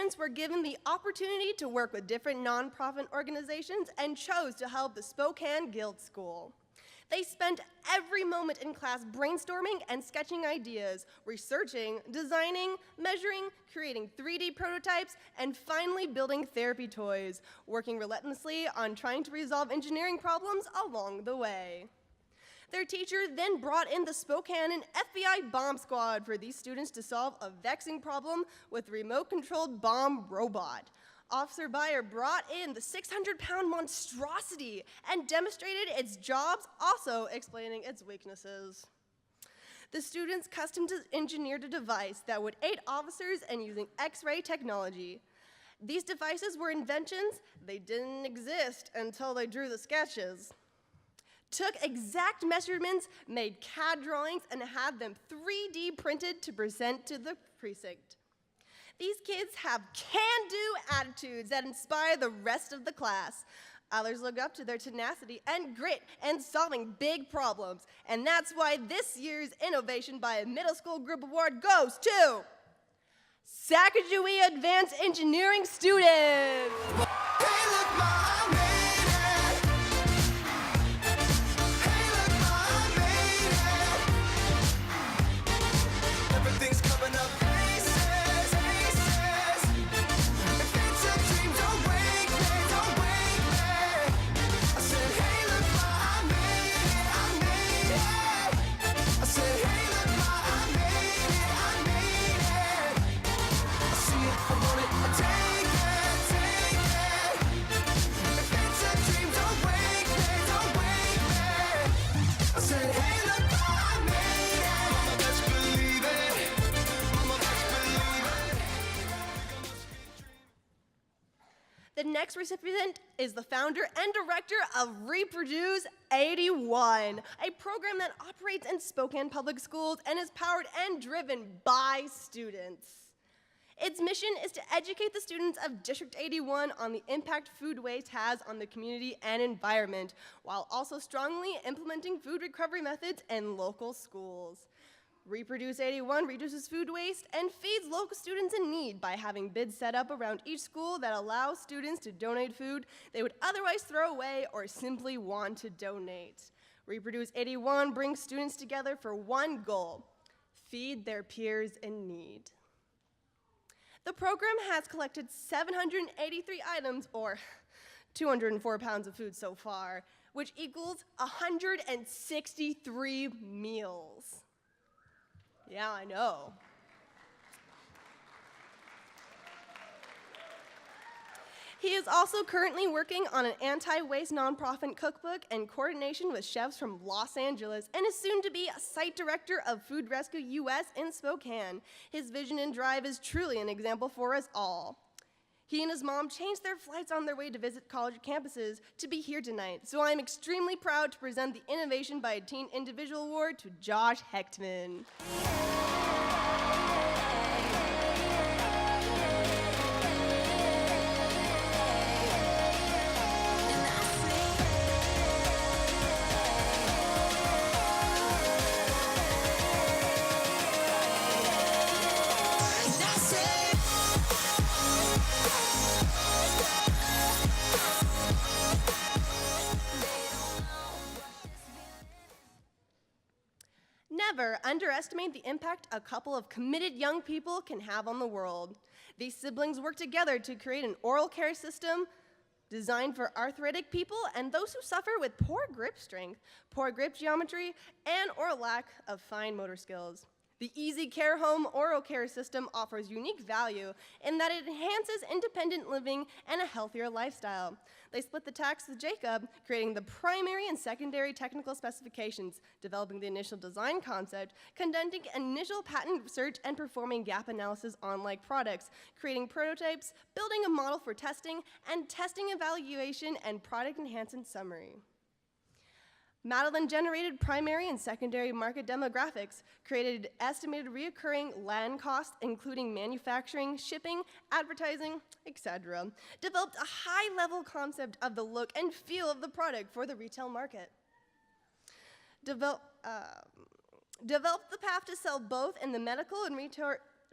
students were given the opportunity to work with different nonprofit organizations and chose to help the Spokane Guild School. They spent every moment in class brainstorming and sketching ideas, researching, designing, measuring, creating 3D prototypes, and finally building therapy toys, working relentlessly on trying to resolve engineering problems along the way. Their teacher then brought in the Spokane and FBI bomb squad for these students to solve a vexing problem with a remote-controlled bomb robot. Officer Beyer brought in the 600-pound monstrosity and demonstrated its jobs, also explaining its weaknesses. The students custom engineered a device that would aid officers in using X-ray technology. These devices were inventions. They didn't exist until they drew the sketches. Took exact measurements, made CAD drawings, and had them 3D printed to present to the precinct. These kids have can-do attitudes that inspire the rest of the class. Others look up to their tenacity and grit in solving big problems. And that's why this year's Innovation by a Middle School Group Award goes to Sacagawea Advanced Engineering students. Hey, look, Ma, I made it. Hey, look, Ma, I made it. Everything's coming up. Aces, aces. If it's a dream, don't wake me, don't wake me. I said, hey, look, Ma, I made it. I said, hey, look, Ma, I made it. I see it, I want it, I take it, take it. If it's a dream, don't wake me, don't wake me. I said, hey, look, Ma, I made it. Mama, best believe it. Mama, best believe it. The next recipient is the founder and director of Reproduce 81, a program that operates in Spokane Public Schools and is powered and driven by students. Its mission is to educate the students of District 81 on the impact food waste has on the community and environment, while also strongly implementing food recovery methods in local schools. Reproduce 81 reduces food waste and feeds local students in need by having bids set up around each school that allows students to donate food they would otherwise throw away or simply want to donate. Reproduce 81 brings students together for one goal: feed their peers in need. The program has collected 783 items, or 204 pounds of food so far, which equals 163 meals. Yeah, I know. He is also currently working on an anti-waste nonprofit cookbook in coordination with chefs from Los Angeles and is soon to be a site director of Food Rescue US in Spokane. His vision and drive is truly an example for us all. He and his mom changed their flights on their way to visit college campuses to be here tonight, so I'm extremely proud to present the Innovation by a Teen Individual Award to Josh Hechtman. Never underestimate the impact a couple of committed young people can have on the world. These siblings work together to create an oral care system designed for arthritic people and those who suffer with poor grip strength, poor grip geometry, and or lack of fine motor skills. The Easy Care Home Oral Care System offers unique value in that it enhances independent living and a healthier lifestyle. They split the task with Jacob, creating the primary and secondary technical specifications, developing the initial design concept, conducting initial patent research, and performing gap analysis on like products, creating prototypes, building a model for testing, and testing evaluation and product enhancement summary. Madeline generated primary and secondary market demographics, created estimated reoccurring land costs, including manufacturing, shipping, advertising, etc. Developed a high-level concept of the look and feel of the product for the retail market. Developed the path to sell both in the medical and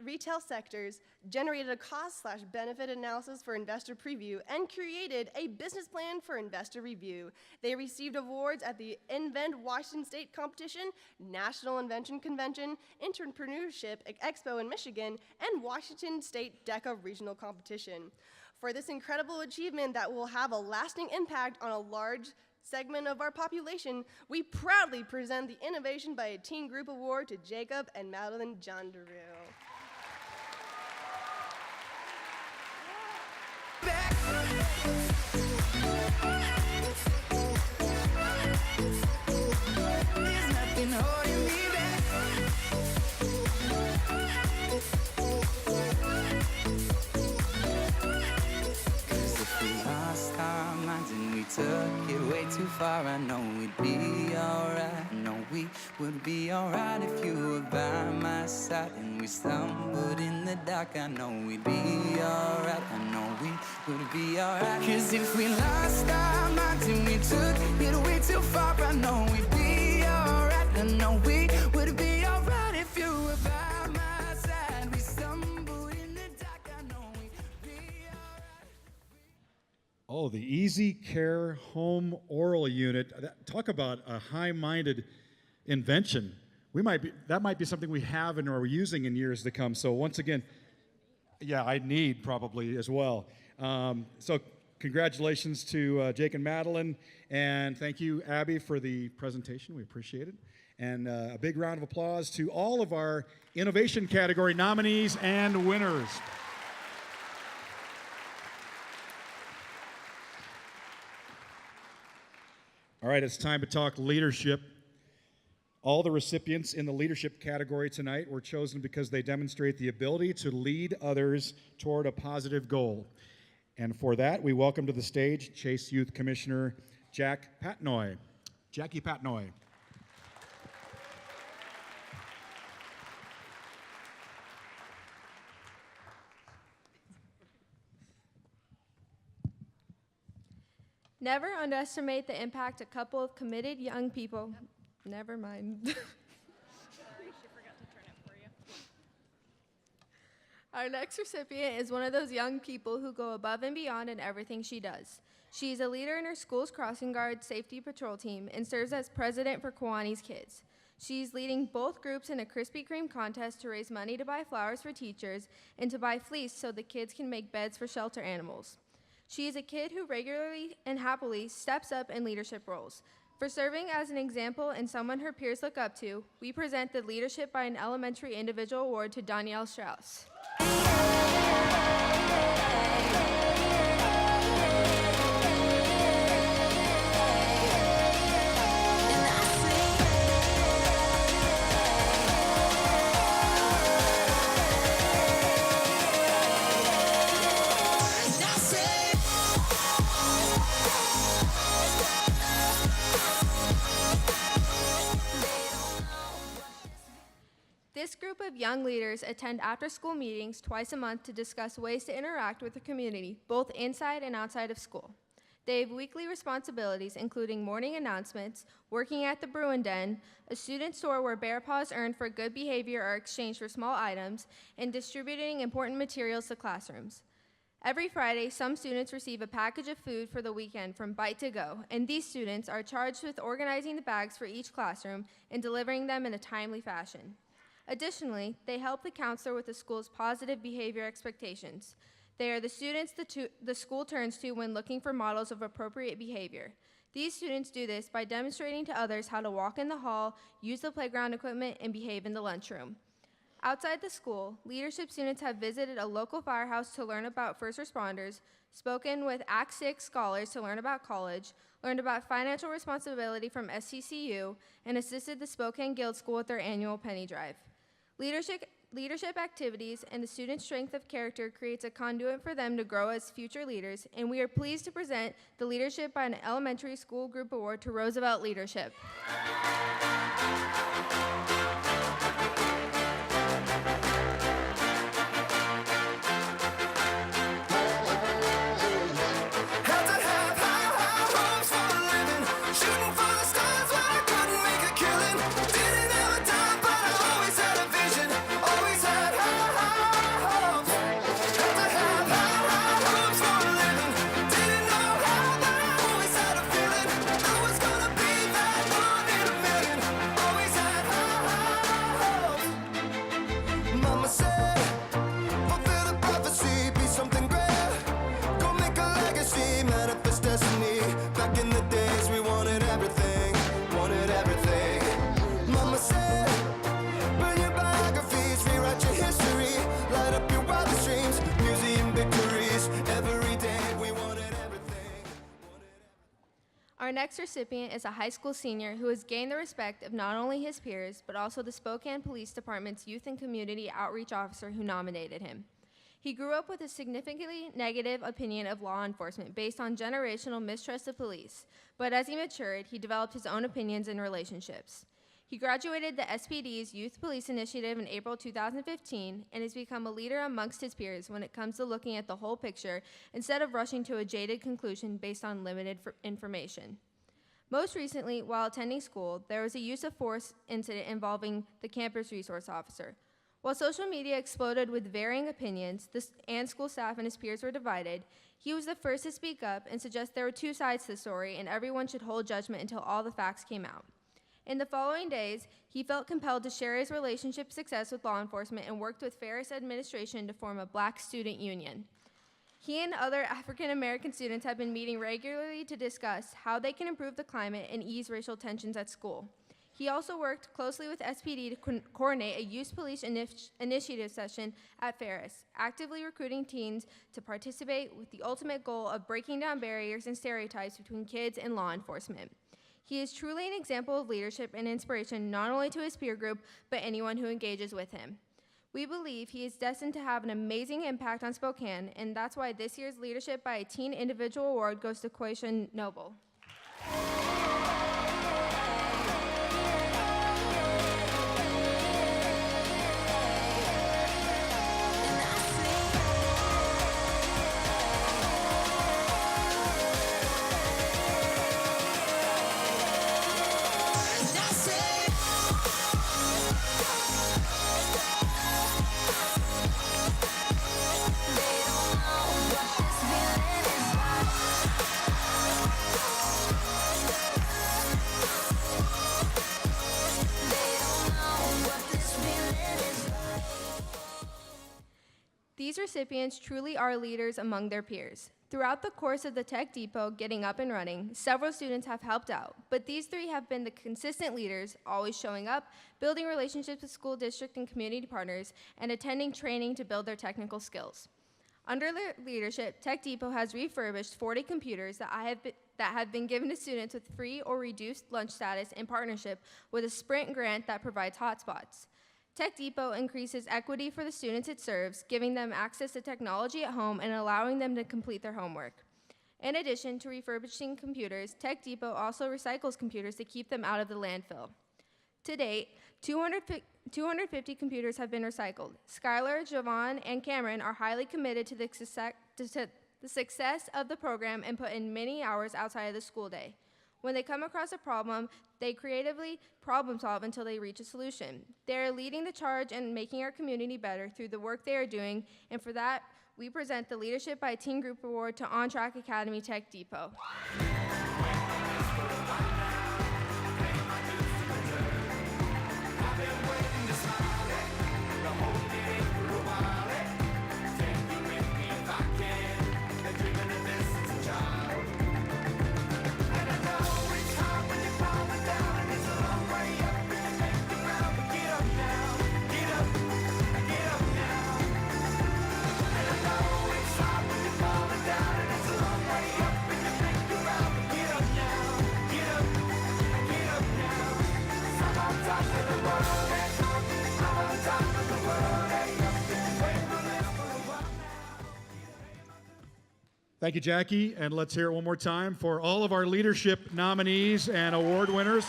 retail sectors, generated a cost/benefit analysis for investor preview, and created a business plan for investor review. They received awards at the Invent Washington State Competition, National Invention Convention, Entrepreneurship Expo in Michigan, and Washington State DECA Regional Competition. For this incredible achievement that will have a lasting impact on a large segment of our population, we proudly present the Innovation by a Teen Group Award to Jacob and Madeline John Deru. There's nothing holding me back. 'Cause if we lost our minds and we took it way too far, I know we'd be alright. I know we would be alright if you were by my side and we stumbled in the dark. I know we'd be alright. I know we would be alright. 'Cause if we lost our minds and we took it way too far, I know we'd be alright. I know we would be alright if you were by my side. We stumbled in the dark. I know we'd be alright. Oh, the Easy Care Home Oral Unit. Talk about a high-minded invention. That might be something we have and are using in years to come. So once again, yeah, I need probably as well. So congratulations to Jake and Madeline, and thank you, Abby, for the presentation. We appreciate it. And a big round of applause to all of our innovation category nominees and winners. All right, it's time to talk leadership. All the recipients in the leadership category tonight were chosen because they demonstrate the ability to lead others toward a positive goal. And for that, we welcome to the stage Chase Youth Commissioner Jackie Patnoy. Never underestimate the impact a couple of committed young people. Never mind. Sorry, she forgot to turn it for you. Our next recipient is one of those young people who go above and beyond in everything she does. She's a leader in her school's crossing guard safety patrol team and serves as president for Kiwanis Kids. She's leading both groups in a Krispy Kreme contest to raise money to buy flowers for teachers and to buy fleece so the kids can make beds for shelter animals. She is a kid who regularly and happily steps up in leadership roles. For serving as an example and someone her peers look up to, we present the Leadership by an Elementary Individual Award to Danielle Strauss. This group of young leaders attend after-school meetings twice a month to discuss ways to interact with the community, both inside and outside of school. They have weekly responsibilities, including morning announcements, working at the Bruin Den, a student store where bear paws earned for good behavior are exchanged for small items, and distributing important materials to classrooms. Every Friday, some students receive a package of food for the weekend from Bite to Go, and these students are charged with organizing the bags for each classroom and delivering them in a timely fashion. Additionally, they help the counselor with the school's positive behavior expectations. They are the students the school turns to when looking for models of appropriate behavior. These students do this by demonstrating to others how to walk in the hall, use the playground equipment, and behave in the lunchroom. Outside the school, leadership students have visited a local firehouse to learn about first responders, spoken with Act 6 scholars to learn about college, learned about financial responsibility from SCCU, and assisted the Spokane Guild School with their annual penny drive. Leadership activities and the students' strength of character creates a conduit for them to grow as future leaders, and we are pleased to present the Leadership by an Elementary School Group Award to Roosevelt Leadership. Had to have high hopes for a living, shooting for the stars when I couldn't make a killing. Didn't have a dime, but I always had a vision. Always had high next recipient is a high school senior who has gained the respect of not only his peers, but also the Spokane Police Department's Youth and Community Outreach Officer who nominated him. He grew up with a significantly negative opinion of law enforcement based on generational mistrust of police, but as he matured, he developed his own opinions and relationships. He graduated the SPD's Youth Police Initiative in April 2015 and has become a leader amongst his peers when it comes to looking at the whole picture instead of rushing to a jaded conclusion based on limited information. Most recently, while attending school, there was a use of force incident involving the campus resource officer. While social media exploded with varying opinions, and school staff and his peers were divided, he was the first to speak up and suggest there were two sides to the story and everyone should hold judgment until all the facts came out. In the following days, he felt compelled to share his relationship success with law enforcement and worked with Ferris administration to form a Black student union. He and other African American students have been meeting regularly to discuss how they can improve the climate and ease racial tensions at school. He also worked closely with SPD to coordinate a youth police initiative session at Ferris, actively recruiting teens to participate with the ultimate goal of breaking down barriers and stereotypes between kids and law enforcement. He is truly an example of leadership and inspiration not only to his peer group, but anyone who engages with him. We believe he is destined to have an amazing impact on Spokane, and that's why this year's Leadership by a Teen Individual Award goes to Quaisha Noble. These recipients truly are leaders among their peers. Throughout the course of the Tech Depot getting up and running, several students have helped out, but these three have been the consistent leaders, always showing up, building relationships with school district and community partners, and attending training to build their technical skills. Under their leadership, Tech Depot has refurbished 40 computers that have been given to students with free or reduced lunch status in partnership with a Sprint grant that provides hotspots. Tech Depot increases equity for the students it serves, giving them access to technology at home and allowing them to complete their homework. In addition to refurbishing computers, Tech Depot also recycles computers to keep them out of the landfill. To date, 250 computers have been recycled. Skylar, Javon, and Cameron are highly committed to the success of the program and put in many hours outside of the school day. When they come across a problem, they creatively problem solve until they reach a solution. They are leading the charge and making our community better through the work they are doing, and for that, we present the Leadership by a Teen Group Award to On Track Academy Tech Depot. Thank you, Jackie, and let's hear it one more time for all of our leadership nominees and award winners.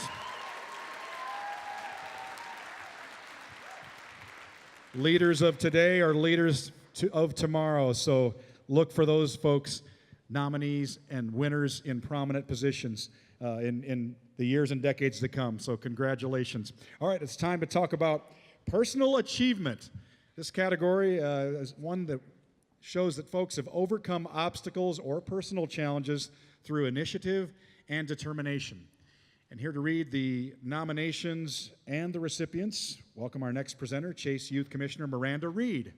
Leaders of today are leaders of tomorrow, so look for those folks, nominees and winners in prominent positions in the years and decades to come, so congratulations. All right, it's time to talk about personal achievement. This category is one that shows that folks have overcome obstacles or personal challenges through initiative and determination. And here to read the nominations and the recipients, welcome our next presenter, Chase Youth Commissioner Miranda Reed.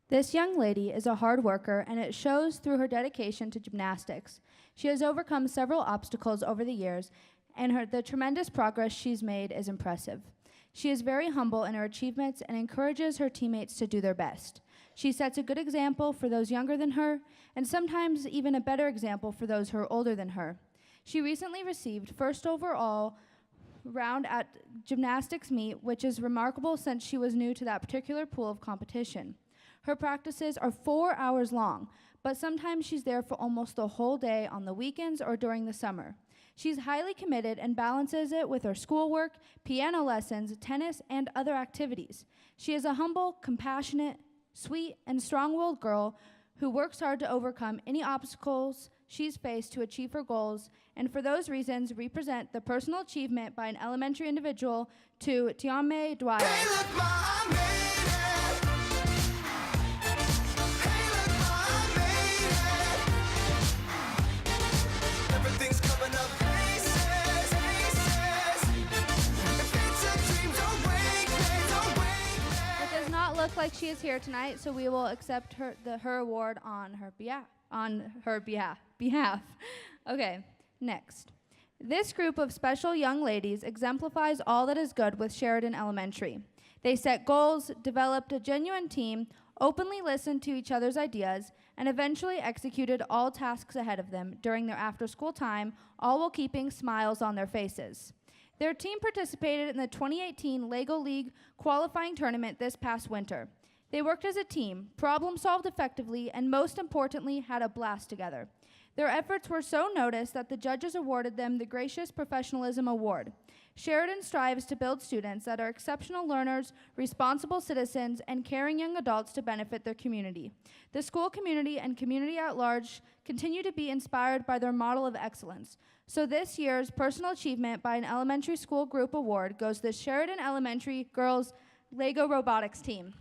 This young lady is a hard worker, and it shows through her dedication to gymnastics. She has overcome several obstacles over the years and the tremendous progress she's made is impressive. She is very humble in her achievements and encourages her teammates to do their best. She sets a good example for those younger than her, and sometimes even a better example for those who are older than her. She recently received first overall round at gymnastics meet, which is remarkable since she was new to that particular pool of competition. Her practices are 4 hours long, but sometimes she's there for almost the whole day on the weekends or during the summer. She's highly committed and balances it with her schoolwork, piano lessons, tennis, and other activities. She is a humble, compassionate, sweet, and strong-willed girl who works hard to overcome any obstacles she's faced to achieve her goals, and for those reasons represent the personal achievement by an elementary individual to Tiame Dwyer. Hey, look, Ma, I made it. Hey, look, Ma, I made it. Everything's coming up aces, aces. If it's a dream, don't wake me, don't wake me. It does not look like she is here tonight, so we will accept her award on her behalf. Okay, next. This group of special young ladies exemplifies all that is good with Sheridan Elementary. They set goals, developed a genuine team, openly listened to each other's ideas, and eventually executed all tasks ahead of them during their after-school time, all while keeping smiles on their faces. Their team participated in the 2018 LEGO League qualifying tournament this past winter. They worked as a team, problem-solved effectively, and most importantly, had a blast together. Their efforts were so noticed that the judges awarded them the Gracious Professionalism Award. Sheridan strives to build students that are exceptional learners, responsible citizens, and caring young adults to benefit their community. The school community and community at large continue to be inspired by their model of excellence. So this year's Personal Achievement by an Elementary School Group Award goes to the Sheridan Elementary Girls Lego Robotics Team.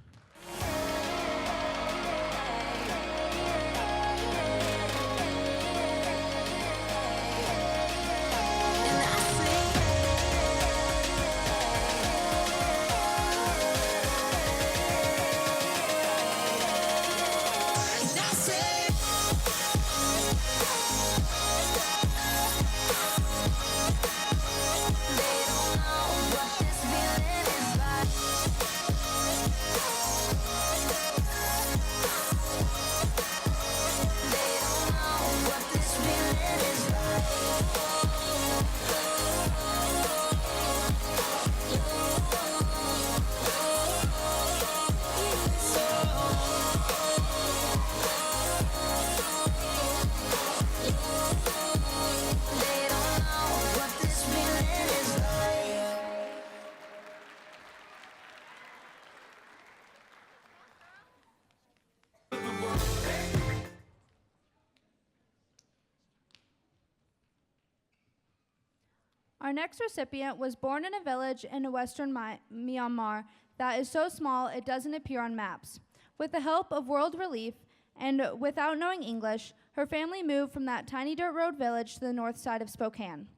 Our next recipient was born in a village in western Myanmar that is so small it doesn't appear on maps. With the help of World Relief and without knowing English, her family moved from that tiny dirt road village to the north side of Spokane.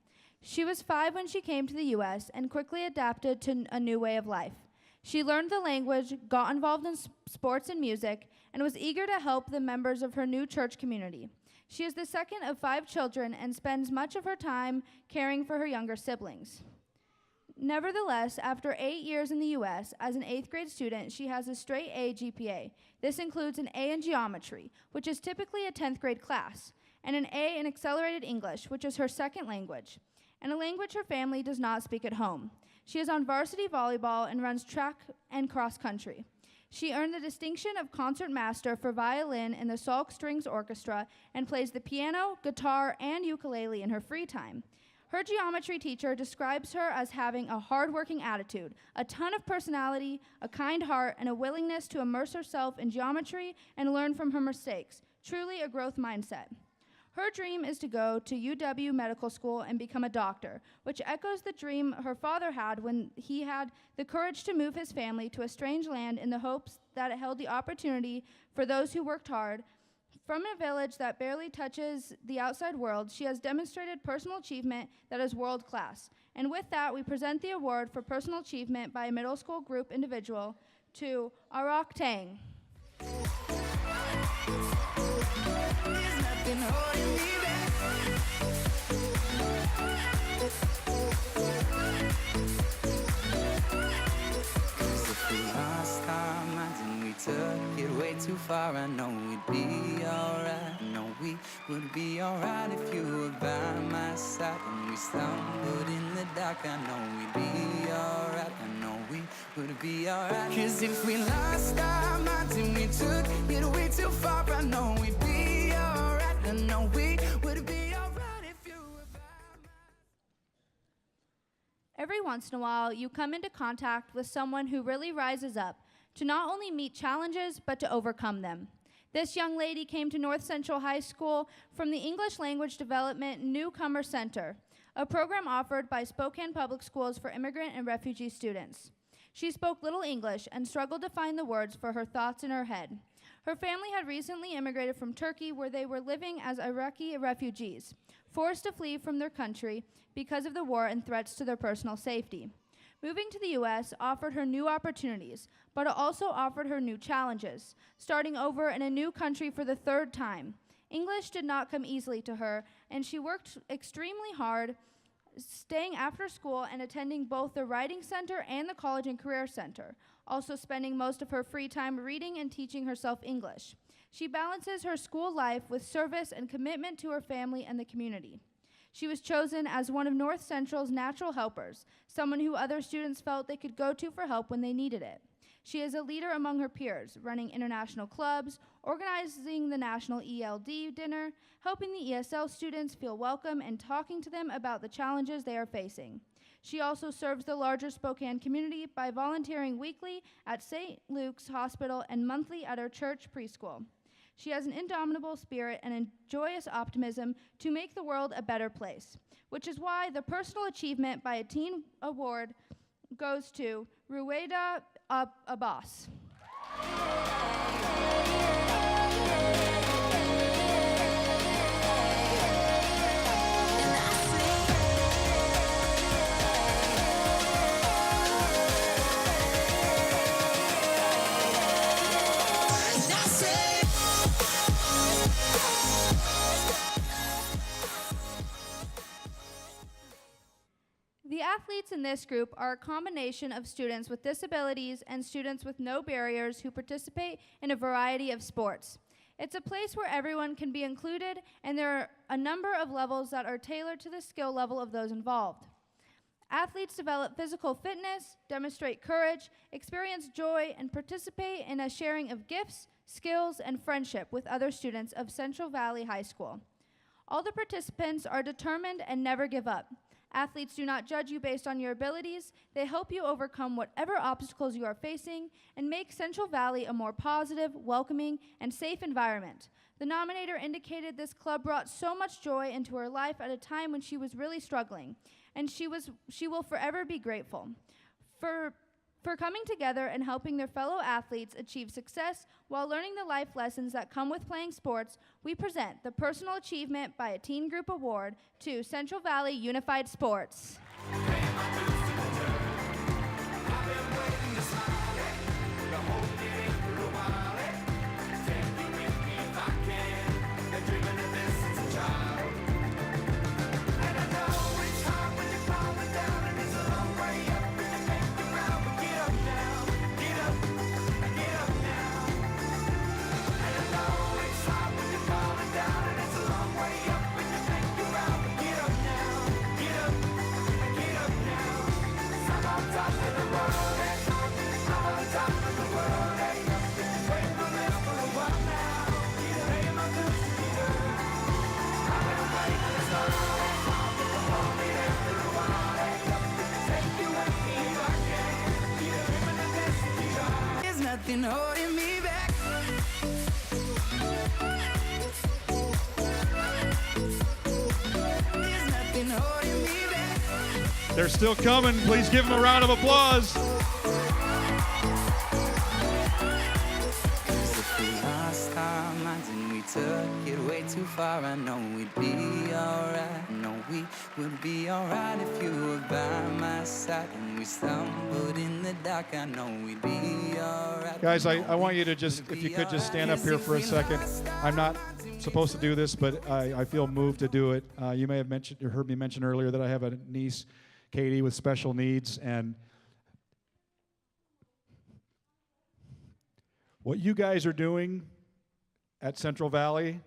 She was 5 when she came to the U.S. and quickly adapted to a new way of life. She learned the language, got involved in sports and music, and was eager to help the members of her new church community. She is the second of 5 children and spends much of her time caring for her younger siblings. Nevertheless, after 8 years in the U.S. as an 8th grade student, she has a straight A GPA. This includes an A in geometry, which is typically a 10th grade class, and an A in accelerated English, which is her second language, and a language her family does not speak at home. She is on varsity volleyball and runs track and cross country. She earned the distinction of concert master for violin in the Salk Strings Orchestra and plays the piano, guitar, and ukulele in her free time. Her geometry teacher describes her as having a hard-working attitude, a ton of personality, a kind heart, and a willingness to immerse herself in geometry and learn from her mistakes. Truly a growth mindset. Her dream is to go to UW Medical School and become a doctor, which echoes the dream her father had when he had the courage to move his family to a strange land in the hopes that it held the opportunity for those who worked hard. From a village that barely touches the outside world, she has demonstrated personal achievement that is world-class. And with that, we present the award for personal achievement by a middle school group individual to Arak Tang. Been holding me back. Cause if we lost our minds and we took it way too far, I know we'd be alright. I know we would be alright if you were by my side. When we stumbled in the dark, I know we'd be alright. I know we would be alright. Cause if we lost our minds and we took it way too far, I know we'd be alright. I know we would be alright if you were by my Every once in a while, you come into contact with someone who really rises up to not only meet challenges, but to overcome them. This young lady came to North Central High School from the English Language Development Newcomer Center, a program offered by Spokane Public Schools for immigrant and refugee students. She spoke little English and struggled to find the words for her thoughts in her head. Her family had recently immigrated from Turkey, where they were living as Iraqi refugees, forced to flee from their country because of the war and threats to their personal safety. Moving to the U.S. offered her new opportunities, but it also offered her new challenges, starting over in a new country for the third time. English did not come easily to her, and she worked extremely hard, staying after school and attending both the Writing Center and the College and Career Center, also spending most of her free time reading and teaching herself English. She balances her school life with service and commitment to her family and the community. She was chosen as one of North Central's natural helpers, someone who other students felt they could go to for help when they needed it. She is a leader among her peers, running international clubs, organizing the National ELD dinner, helping the ESL students feel welcome, and talking to them about the challenges they are facing. She also serves the larger Spokane community by volunteering weekly at St. Luke's Hospital and monthly at her church preschool. She has an indomitable spirit and a joyous optimism to make the world a better place, which is why the Personal Achievement by a Teen Award goes to Rueda Abbas. The athletes in this group are a combination of students with disabilities and students with no barriers who participate in a variety of sports. It's a place where everyone can be included, and there are a number of levels that are tailored to the skill level of those involved. Athletes develop physical fitness, demonstrate courage, experience joy, and participate in a sharing of gifts, skills, and friendship with other students of Central Valley High School. All the participants are determined and never give up. Athletes do not judge you based on your abilities. They help you overcome whatever obstacles you are facing and make Central Valley a more positive, welcoming, and safe environment. The nominator indicated this club brought so much joy into her life at a time when she was really struggling, and she will forever be grateful for coming together and helping their fellow athletes achieve success while learning the life lessons that come with playing sports. We present the Personal Achievement by a Teen Group Award to Central Valley Unified Sports. There's nothing holding me back. There's nothing holding me back. They're still coming. Please give them a round of applause. 'Cause if we lost our minds and we took it way too far, I know we'd be alright. I know we would be alright if you were by my side. And we stumbled in the dark, I know we'd be alright. Guys, I want you to just, if you could just stand up here for a second. I'm not supposed to do this, but I feel moved to do it. You may have mentioned, or heard me mention earlier that I have a niece, Katie with special needs. And what you guys are doing at Central Valley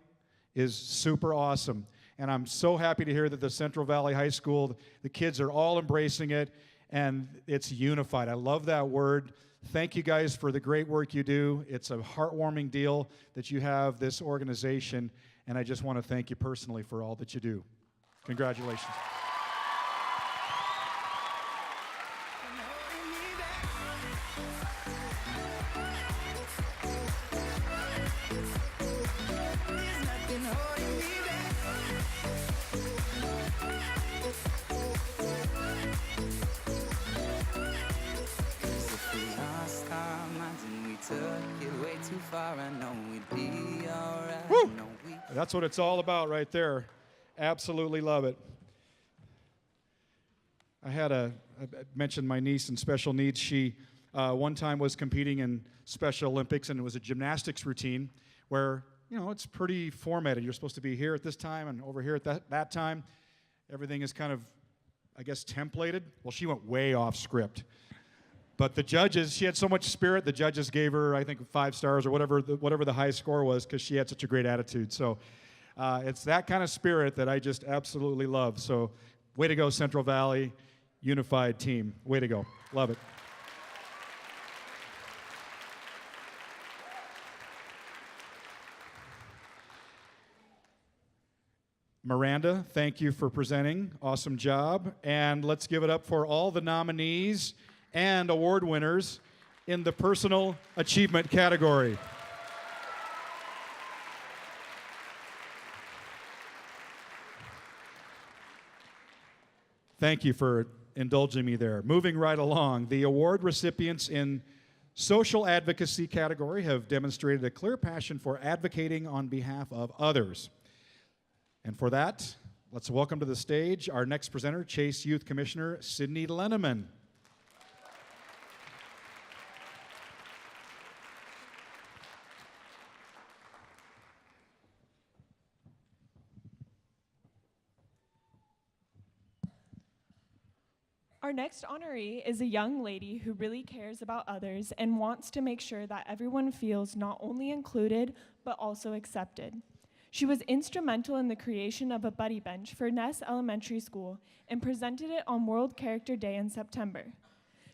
is super awesome. And I'm so happy to hear that the Central Valley High School, the kids are all embracing it, and it's unified. I love that word. Thank you guys for the great work you do. It's a heartwarming deal that you have this organization, and I just want to thank you personally for all that you do. Congratulations. Woo! That's what it's all about right there. Absolutely love it. I mentioned my niece in special needs. She one time was competing in Special Olympics, and it was a gymnastics routine where, it's pretty formatted. You're supposed to be here at this time and over here at that time. Everything is kind of, I guess, templated. Well, she went way off script. But the judges, she had so much spirit, the judges gave her, I think, 5 stars or whatever the high score was, because she had such a great attitude. So it's that kind of spirit that I just absolutely love. So way to go, Central Valley Unified Team. Way to go. Love it. Miranda, thank you for presenting. Awesome job. And let's give it up for all the nominees and award winners in the personal achievement category. Thank you for indulging me there. Moving right along, the award recipients in social advocacy category have demonstrated a clear passion for advocating on behalf of others. And for that, let's welcome to the stage our next presenter, Chase Youth Commissioner Sydney Lenneman. Our next honoree is a young lady who really cares about others and wants to make sure that everyone feels not only included, but also accepted. She was instrumental in the creation of a buddy bench for Ness Elementary School and presented it on World Character Day in September.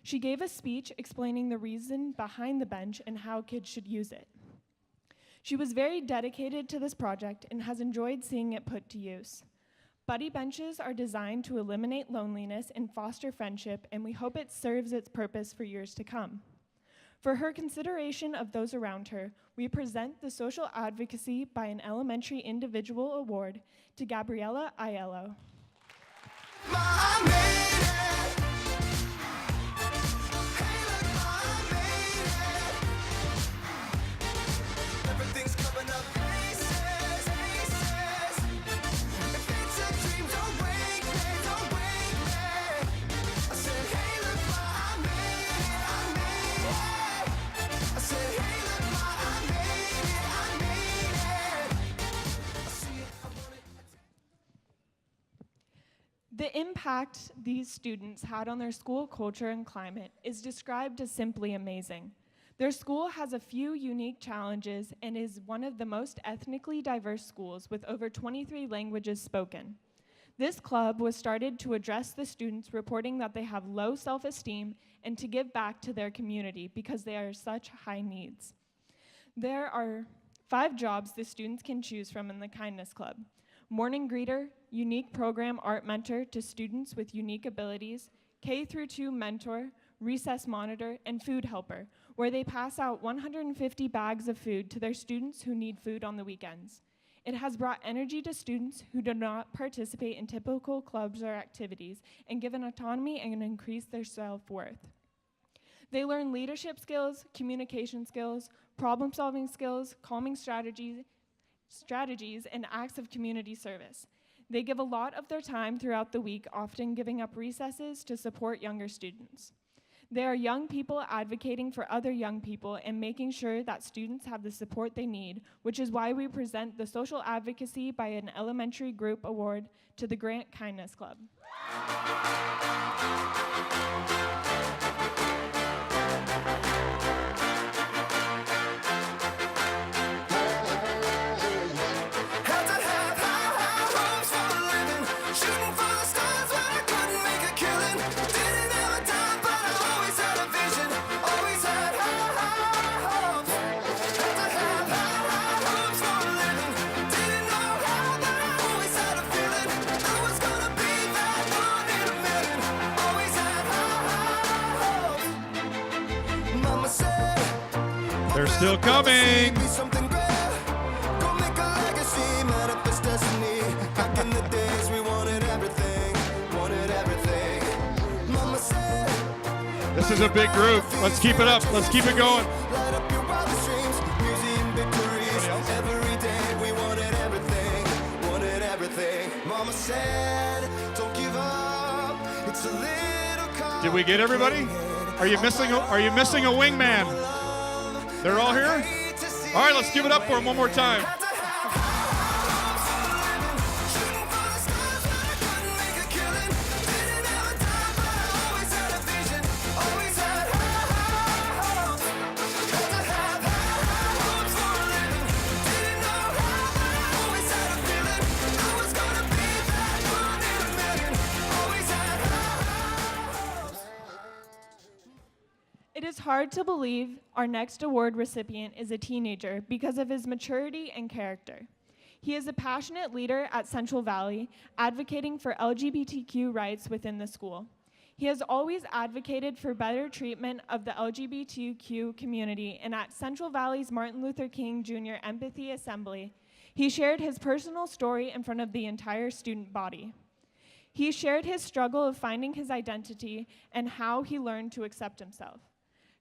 She gave a speech explaining the reason behind the bench and how kids should use it. She was very dedicated to this project and has enjoyed seeing it put to use. Buddy benches are designed to eliminate loneliness and foster friendship, and we hope it serves its purpose for years to come. For her consideration of those around her, we present the Social Advocacy by an Elementary Individual Award to Gabriella Aiello. Everything's coming up. Aces, aces. If it's a dream, don't wake me, don't wake me. I said, hey, look what I made it. I said, hey, look what I made it. I see it, I want it. The impact these students had on their school culture and climate is described as simply amazing. Their school has a few unique challenges and is one of the most ethnically diverse schools with over 23 languages spoken. This club was started to address the students reporting that they have low self-esteem and to give back to their community because they are such high needs. There are 5 jobs the students can choose from in the Kindness Club: morning greeter, unique program art mentor to students with unique abilities, K-2 mentor, recess monitor, and food helper, where they pass out 150 bags of food to their students who need food on the weekends. It has brought energy to students who do not participate in typical clubs or activities and given autonomy and increase their self-worth. They learn leadership skills, communication skills, problem-solving skills, calming strategies, and acts of community service. They give a lot of their time throughout the week, often giving up recesses to support younger students. They are young people advocating for other young people and making sure that students have the support they need, which is why we present the Social Advocacy by an Elementary Group Award to the Grant Kindness Club. Mama said, They're still coming. be something great. Go make a legacy, manifest destiny. Back in the days we wanted everything, wanted everything. Mama said, This is a big group. Let's keep it up. Let's keep it going. light up your wildest dreams, music and victories. Every day we wanted everything, wanted everything. Mama said, don't give up. It's a little car. Did we get everybody? Are you missing a wingman? They're all here? All right, let's give it up for them one more time. It is hard to believe our next award recipient is a teenager because of his maturity and character. He is a passionate leader at Central Valley, advocating for LGBTQ rights within the school. He has always advocated for better treatment of the LGBTQ community, and at Central Valley's Martin Luther King Jr. Empathy Assembly, he shared his personal story in front of the entire student body. He shared his struggle of finding his identity and how he learned to accept himself.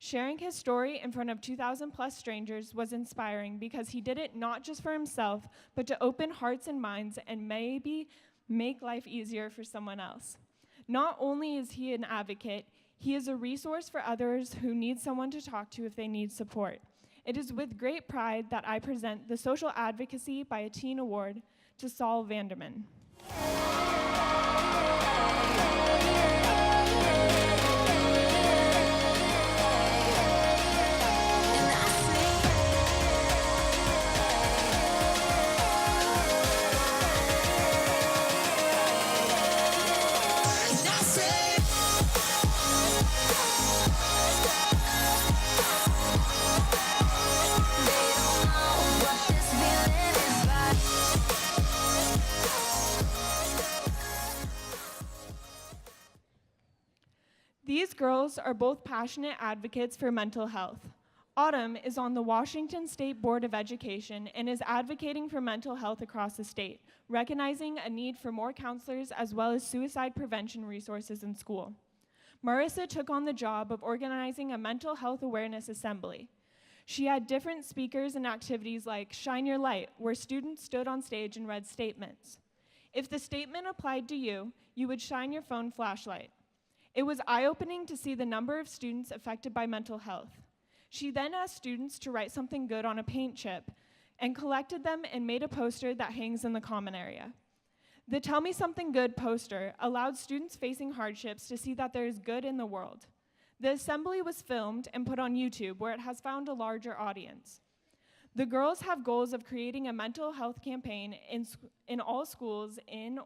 Sharing his story in front of 2,000 plus strangers was inspiring because he did it not just for himself, but to open hearts and minds and maybe make life easier for someone else. Not only is he an advocate, he is a resource for others who need someone to talk to if they need support. It is with great pride that I present the Social Advocacy by a Teen Award to Saul Vanderman. These girls are both passionate advocates for mental health. Autumn is on the Washington State Board of Education and is advocating for mental health across the state, recognizing a need for more counselors as well as suicide prevention resources in school. Marissa took on the job of organizing a mental health awareness assembly. She had different speakers and activities like Shine Your Light, where students stood on stage and read statements. If the statement applied to you, you would shine your phone flashlight. It was eye-opening to see the number of students affected by mental health. She then asked students to write something good on a paint chip and collected them and made a poster that hangs in the common area. The Tell Me Something Good poster allowed students facing hardships to see that there is good in the world. The assembly was filmed and put on YouTube, where it has found a larger audience. The girls have goals of creating a mental health campaign in all schools in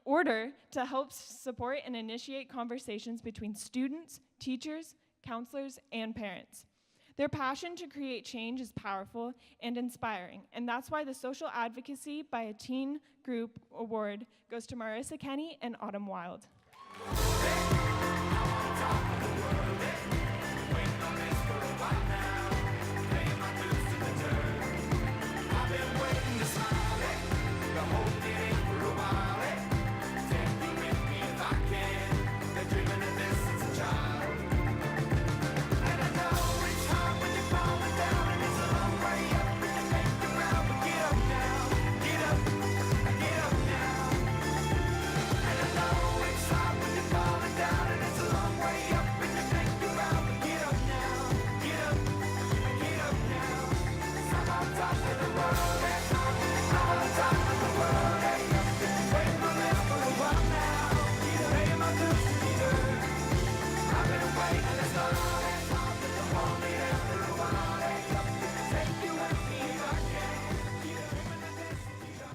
order to help support and initiate conversations between students, teachers, counselors, and parents. Their passion to create change is powerful and inspiring, and that's why the Social Advocacy by a Teen Group Award goes to Marissa Kenny and Autumn Wild.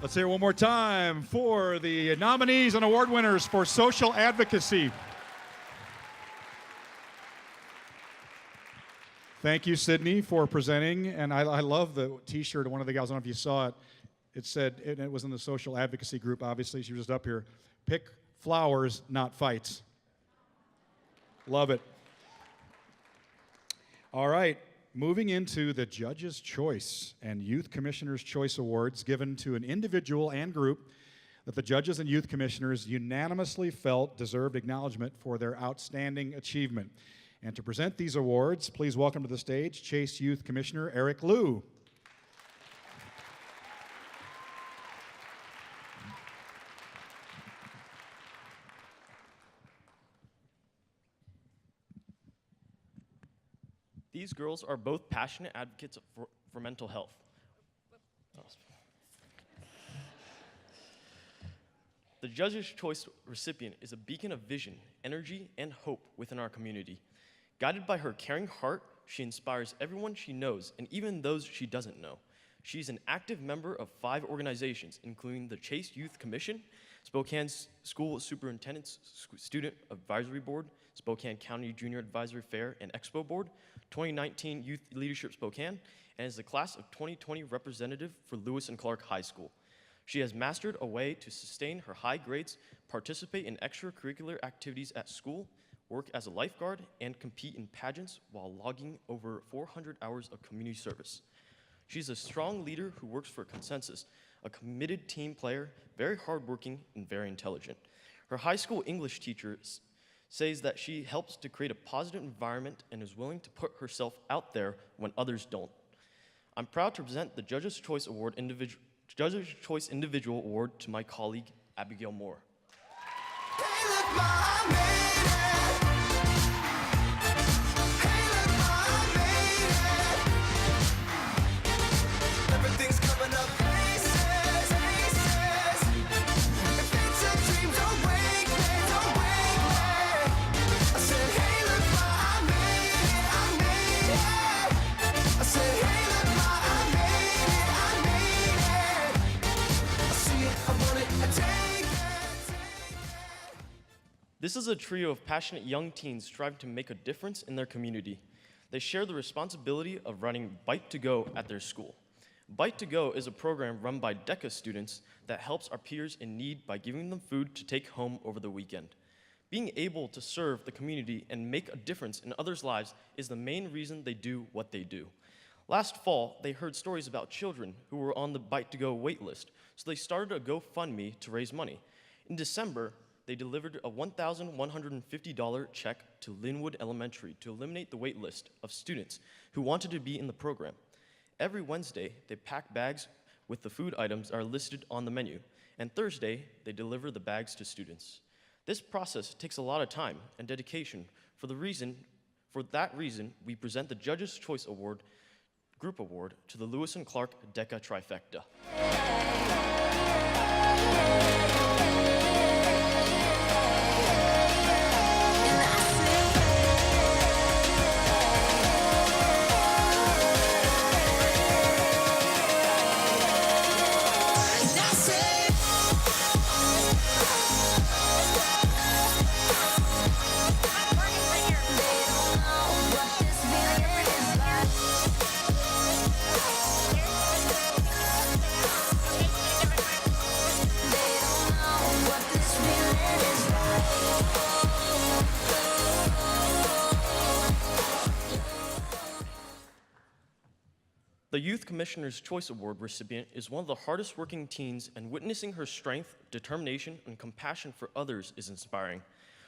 Let's hear it one more time for the nominees and award winners for social advocacy. Thank you, Sydney, for presenting. And I love the t-shirt of one of the gals. I don't know if you saw it. It said, and it was in the social advocacy group, obviously. She was just up here. Pick flowers, not fights. Love it. All right, moving into the Judge's Choice and Youth Commissioner's Choice Awards given to an individual and group that the judges and youth commissioners unanimously felt deserved acknowledgement for their outstanding achievement. And to present these awards, please welcome to the stage Chase Youth Commissioner Eric Liu. These girls are both passionate advocates for mental health. The Judge's Choice recipient is a beacon of vision, energy, and hope within our community. Guided by her caring heart, she inspires everyone she knows and even those she doesn't know. She's an active member of 5 organizations, including the Chase Youth Commission, Spokane's School Superintendent's Student Advisory Board, Spokane County Junior Advisory Fair and Expo Board, 2019 Youth Leadership Spokane, and is the class of 2020 representative for Lewis and Clark High School. She has mastered a way to sustain her high grades, participate in extracurricular activities at school, work as a lifeguard, and compete in pageants while logging over 400 hours of community service. She's a strong leader who works for consensus, a committed team player, very hardworking, and very intelligent. Her high school English teacher says that she helps to create a positive environment and is willing to put herself out there when others don't. I'm proud to present the Judge's Choice Individual Award to my colleague, Abigail Moore. Hey, look, Ma, I made it. Hey, look, Ma, I made it. Everything's coming up places, places. If it's a dream, don't wake me, don't wake me. I said, hey, look, Ma, I made it, I made it. I said, hey, look, Ma, I made it, I made it. I see it, I want it, I take it, take it. This is a trio of passionate young teens striving to make a difference in their community. They share the responsibility of running Bite to Go at their school. Bite to Go is a program run by DECA students that helps our peers in need by giving them food to take home over the weekend. Being able to serve the community and make a difference in others' lives is the main reason they do what they do. Last fall, they heard stories about children who were on the Bite to Go wait list, so they started a GoFundMe to raise money. In December, they delivered a $1,150 check to Linwood Elementary to eliminate the wait list of students who wanted to be in the program. Every Wednesday, they pack bags with the food items that are listed on the menu, and Thursday, they deliver the bags to students. This process takes a lot of time and dedication. For that reason, we present the Judge's Choice Award, Group Award, to the Lewis and Clark DECA Trifecta. The Youth Commissioner's Choice Award recipient is one of the hardest working teens, and witnessing her strength, determination, and compassion for others is inspiring.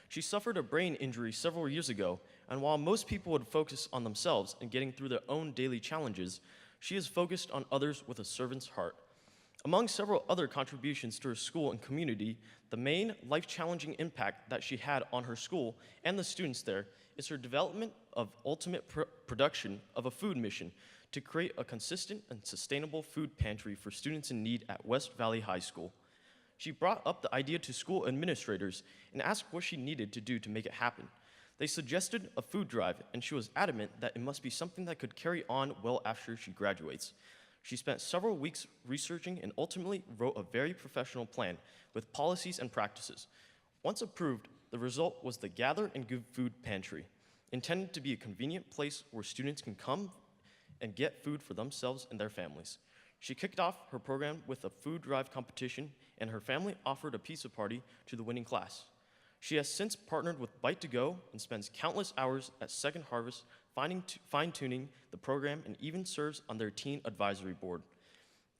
She suffered a brain injury several years ago, and while most people would focus on themselves and getting through their own daily challenges, she is focused on others with a servant's heart. Among several other contributions to her school and community, the main life-challenging impact that she had on her school and the students there is her development of ultimate production of a food mission to create a consistent and sustainable food pantry for students in need at West Valley High School. She brought up the idea to school administrators and asked what she needed to do to make it happen. They suggested a food drive, and she was adamant that it must be something that could carry on well after she graduates. She spent several weeks researching and ultimately wrote a very professional plan with policies and practices. Once approved, the result was the Gather and Give Food Pantry, intended to be a convenient place where students can come and get food for themselves and their families. She kicked off her program with a food drive competition, and her family offered a pizza party to the winning class. She has since partnered with Bite to Go and spends countless hours at Second Harvest fine-tuning the program and even serves on their teen advisory board.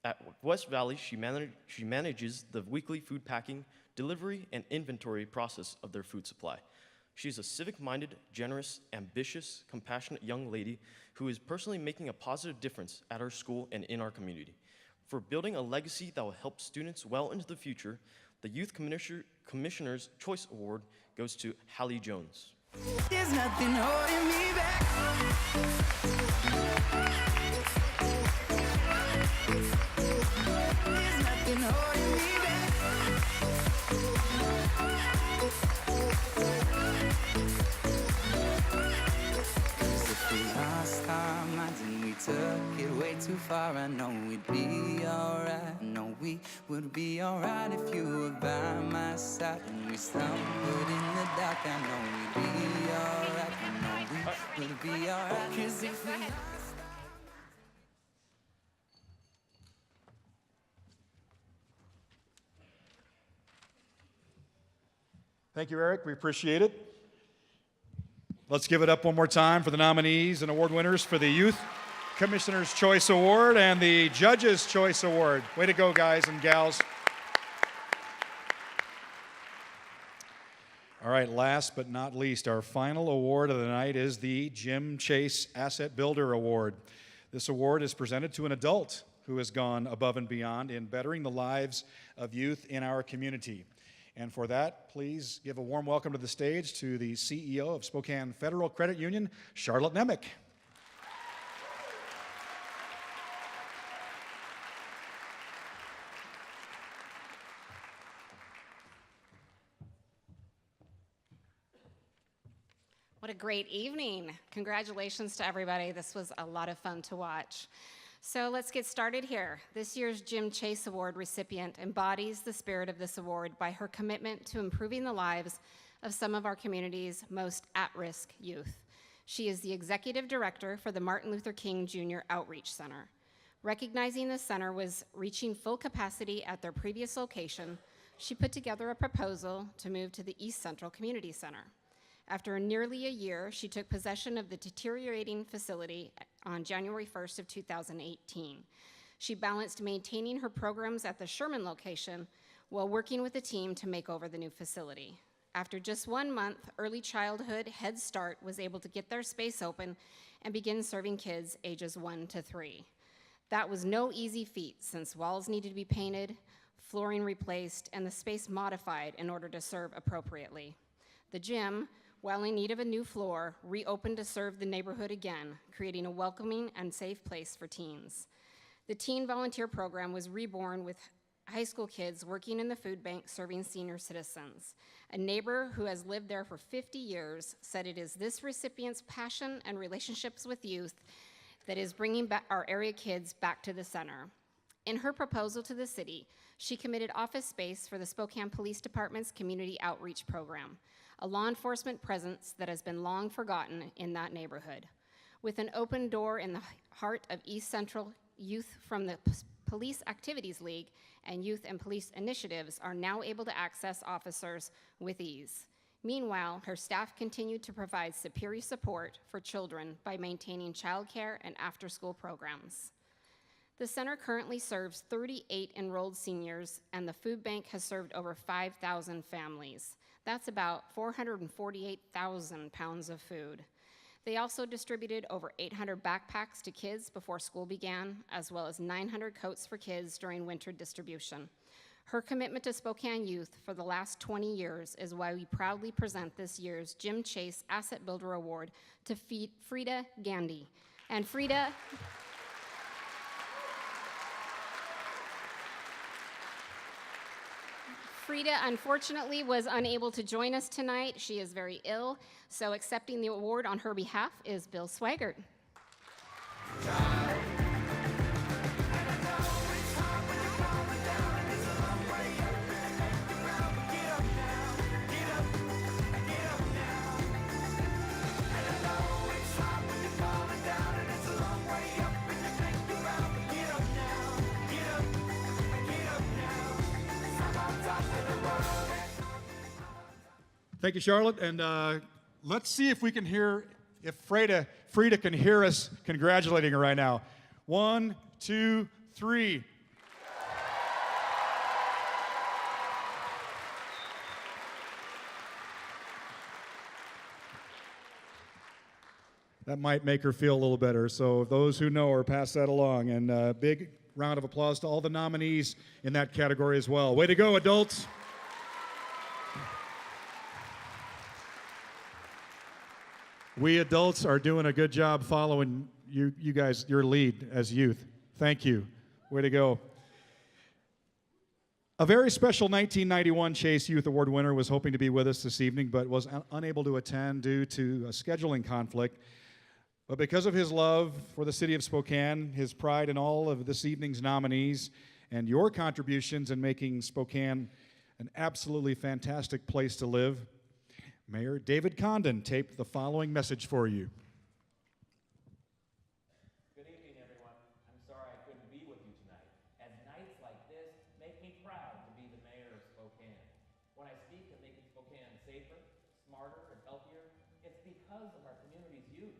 At West Valley, she manages the weekly food packing, delivery, and inventory process of their food supply. She's a civic-minded, generous, ambitious, compassionate young lady who is personally making a positive difference at our school and in our community. For building a legacy that will help students well into the future, the Youth Commissioner's Choice Award goes to Hallie Jones. There's nothing holding me back. There's nothing holding me back. 'Cause if we lost our minds and we took it way too far, I know we'd be alright. I know we would be alright if you were by my side. And we stumbled in the dark, I know we'd be alright. I know we would be alright. 'Cause if we Thank you, Eric. We appreciate it. Let's give it up one more time for the nominees and award winners for the Youth Commissioner's Choice Award and the Judge's Choice Award. Way to go, guys and gals. All right, last but not least, our final award of the night is the Jim Chase Asset Builder Award. This award is presented to an adult who has gone above and beyond in bettering the lives of youth in our community. And for that, please give a warm welcome to the stage to the CEO of Spokane Federal Credit Union, Charlotte Nemec. What a great evening. Congratulations to everybody. This was a lot of fun to watch. So let's get started here. This year's Jim Chase Award recipient embodies the spirit of this award by her commitment to improving the lives of some of our community's most at-risk youth. She is the executive director for the Martin Luther King Jr. Outreach Center. Recognizing the center was reaching full capacity at their previous location, she put together a proposal to move to the East Central Community Center. After nearly a year, she took possession of the deteriorating facility on January 1st of 2018. She balanced maintaining her programs at the Sherman location while working with the team to make over the new facility. After just 1 month, Early Childhood Head Start was able to get their space open and begin serving kids ages 1 to 3. That was no easy feat since walls needed to be painted, flooring replaced, and the space modified in order to serve appropriately. The gym, while in need of a new floor, reopened to serve the neighborhood again, creating a welcoming and safe place for teens. The teen volunteer program was reborn with high school kids working in the food bank serving senior citizens. A neighbor who has lived there for 50 years said it is this recipient's passion and relationships with youth that is bringing back our area kids back to the center. In her proposal to the city, she committed office space for the Spokane Police Department's community outreach program, a law enforcement presence that has been long forgotten in that neighborhood. With an open door in the heart of East Central, youth from the Police Activities League and Youth and Police Initiatives are now able to access officers with ease. Meanwhile, her staff continued to provide superior support for children by maintaining childcare and after-school programs. The center currently serves 38 enrolled seniors, and the food bank has served over 5,000 families. That's about 448,000 pounds of food. They also distributed over 800 backpacks to kids before school began, as well as 900 coats for kids during winter distribution. Her commitment to Spokane youth for the last 20 years is why we proudly present this year's Jim Chase Asset Builder Award to Frida Gandy. And Frida unfortunately was unable to join us tonight. She is very ill, so accepting the award on her behalf is Bill Swaggart. Thank you, Charlotte. And let's see if we can hear, if Frida can hear us congratulating her right now. 1, 2, 3. That might make her feel a little better. So those who know her, pass that along. And a big round of applause to all the nominees in that category as well. Way to go, adults. We adults are doing a good job following you guys, your lead as youth. Thank you. Way to go. A very special 1991 Chase Youth Award winner was hoping to be with us this evening, but was unable to attend due to a scheduling conflict. But because of his love for the city of Spokane, his pride in all of this evening's nominees, and your contributions in making Spokane an absolutely fantastic place to live, Mayor David Condon taped the following message for you. Good evening, everyone. I'm sorry I couldn't be with you tonight, as nights like this make me proud to be the mayor of Spokane. When I speak of making Spokane safer, smarter, and healthier, it's because of our community's youth.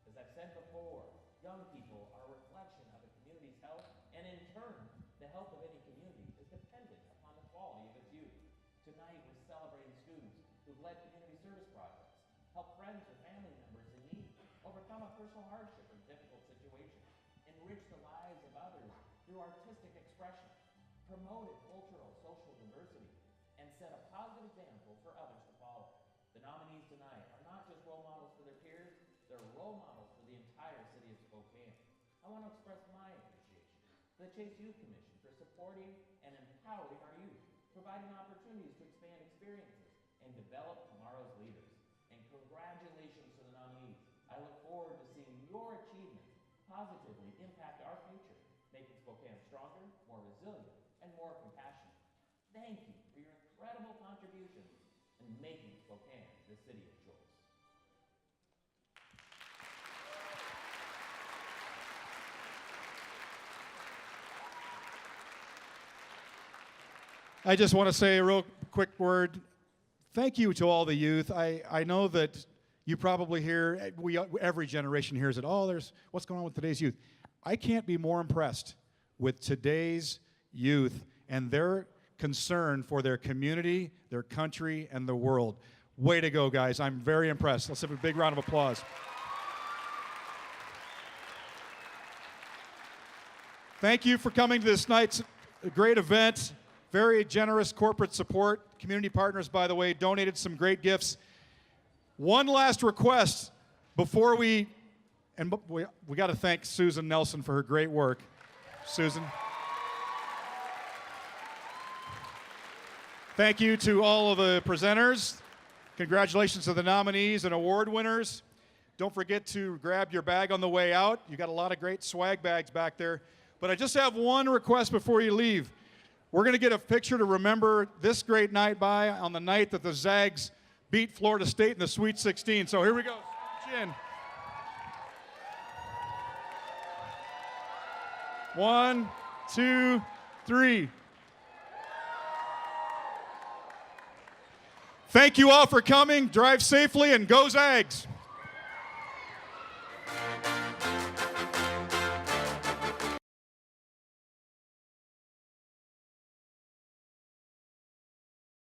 As I've said before, young people are a reflection of a community's health, and in turn, the health of any community is dependent upon the quality of its youth. Tonight, we're celebrating students who've led community service projects, helped friends or family members in need, overcome a personal hardship or difficult situation, enriched the lives of others through artistic expression, promoted cultural, social diversity, and set a positive example for others to follow. The nominees tonight are not just role models for their peers, they're role models for the entire city of Spokane. I want to express my appreciation to the Chase Youth Commission for supporting and empowering our youth, providing opportunities to expand experiences and develop tomorrow's leaders. And congratulations to the nominees. I look forward to seeing your achievements positively impact our future, making Spokane stronger, more resilient, and more compassionate. Thank you for your incredible contributions in making Spokane the city of choice. I just want to say a real quick word. Thank you to all the youth. I know that you probably hear, every generation hears it, oh, what's going on with today's youth? I can't be more impressed with today's youth and their concern for their community, their country, and the world. Way to go, guys. I'm very impressed. Let's have a big round of applause. Thank you for coming to this night's great event. Very generous corporate support. Community partners, by the way, donated some great gifts. One last request before we got to thank Susan Nelson for her great work. Susan. Thank you to all of the presenters. Congratulations to the nominees and award winners. Don't forget to grab your bag on the way out. You got a lot of great swag bags back there. But I just have one request before you leave. We're going to get a picture to remember this great night by on the night that the Zags beat Florida State in the Sweet 16. So here we go. Chin. 1, 2, 3. Thank you all for coming. Drive safely and go Zags.